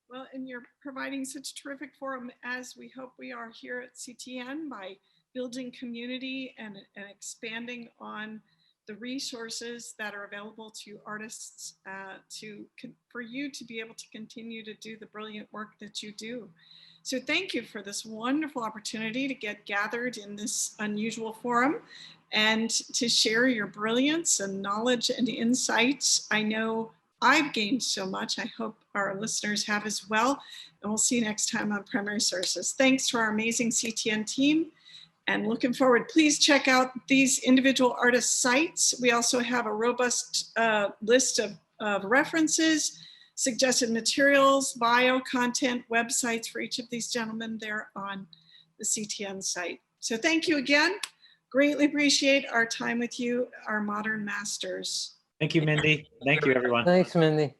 Well, and you're providing such a terrific forum, as we hope we are here at CTN, by building community and expanding on the resources that are available to artists for you to be able to continue to do the brilliant work that you do. So thank you for this wonderful opportunity to get gathered in this unusual forum and to share your brilliance and knowledge and insights. I know I've gained so much. I hope our listeners have as well. And we'll see you next time on Primary Sources. Thanks to our amazing CTN team, and looking forward. Please check out these individual artist sites. We also have a robust list of references, suggested materials, bio content, websites for each of these gentlemen there on the CTN site. So thank you again. Greatly appreciate our time with you, our modern masters. Thank you, Mindy. Thank you, everyone. Thanks, Mindy.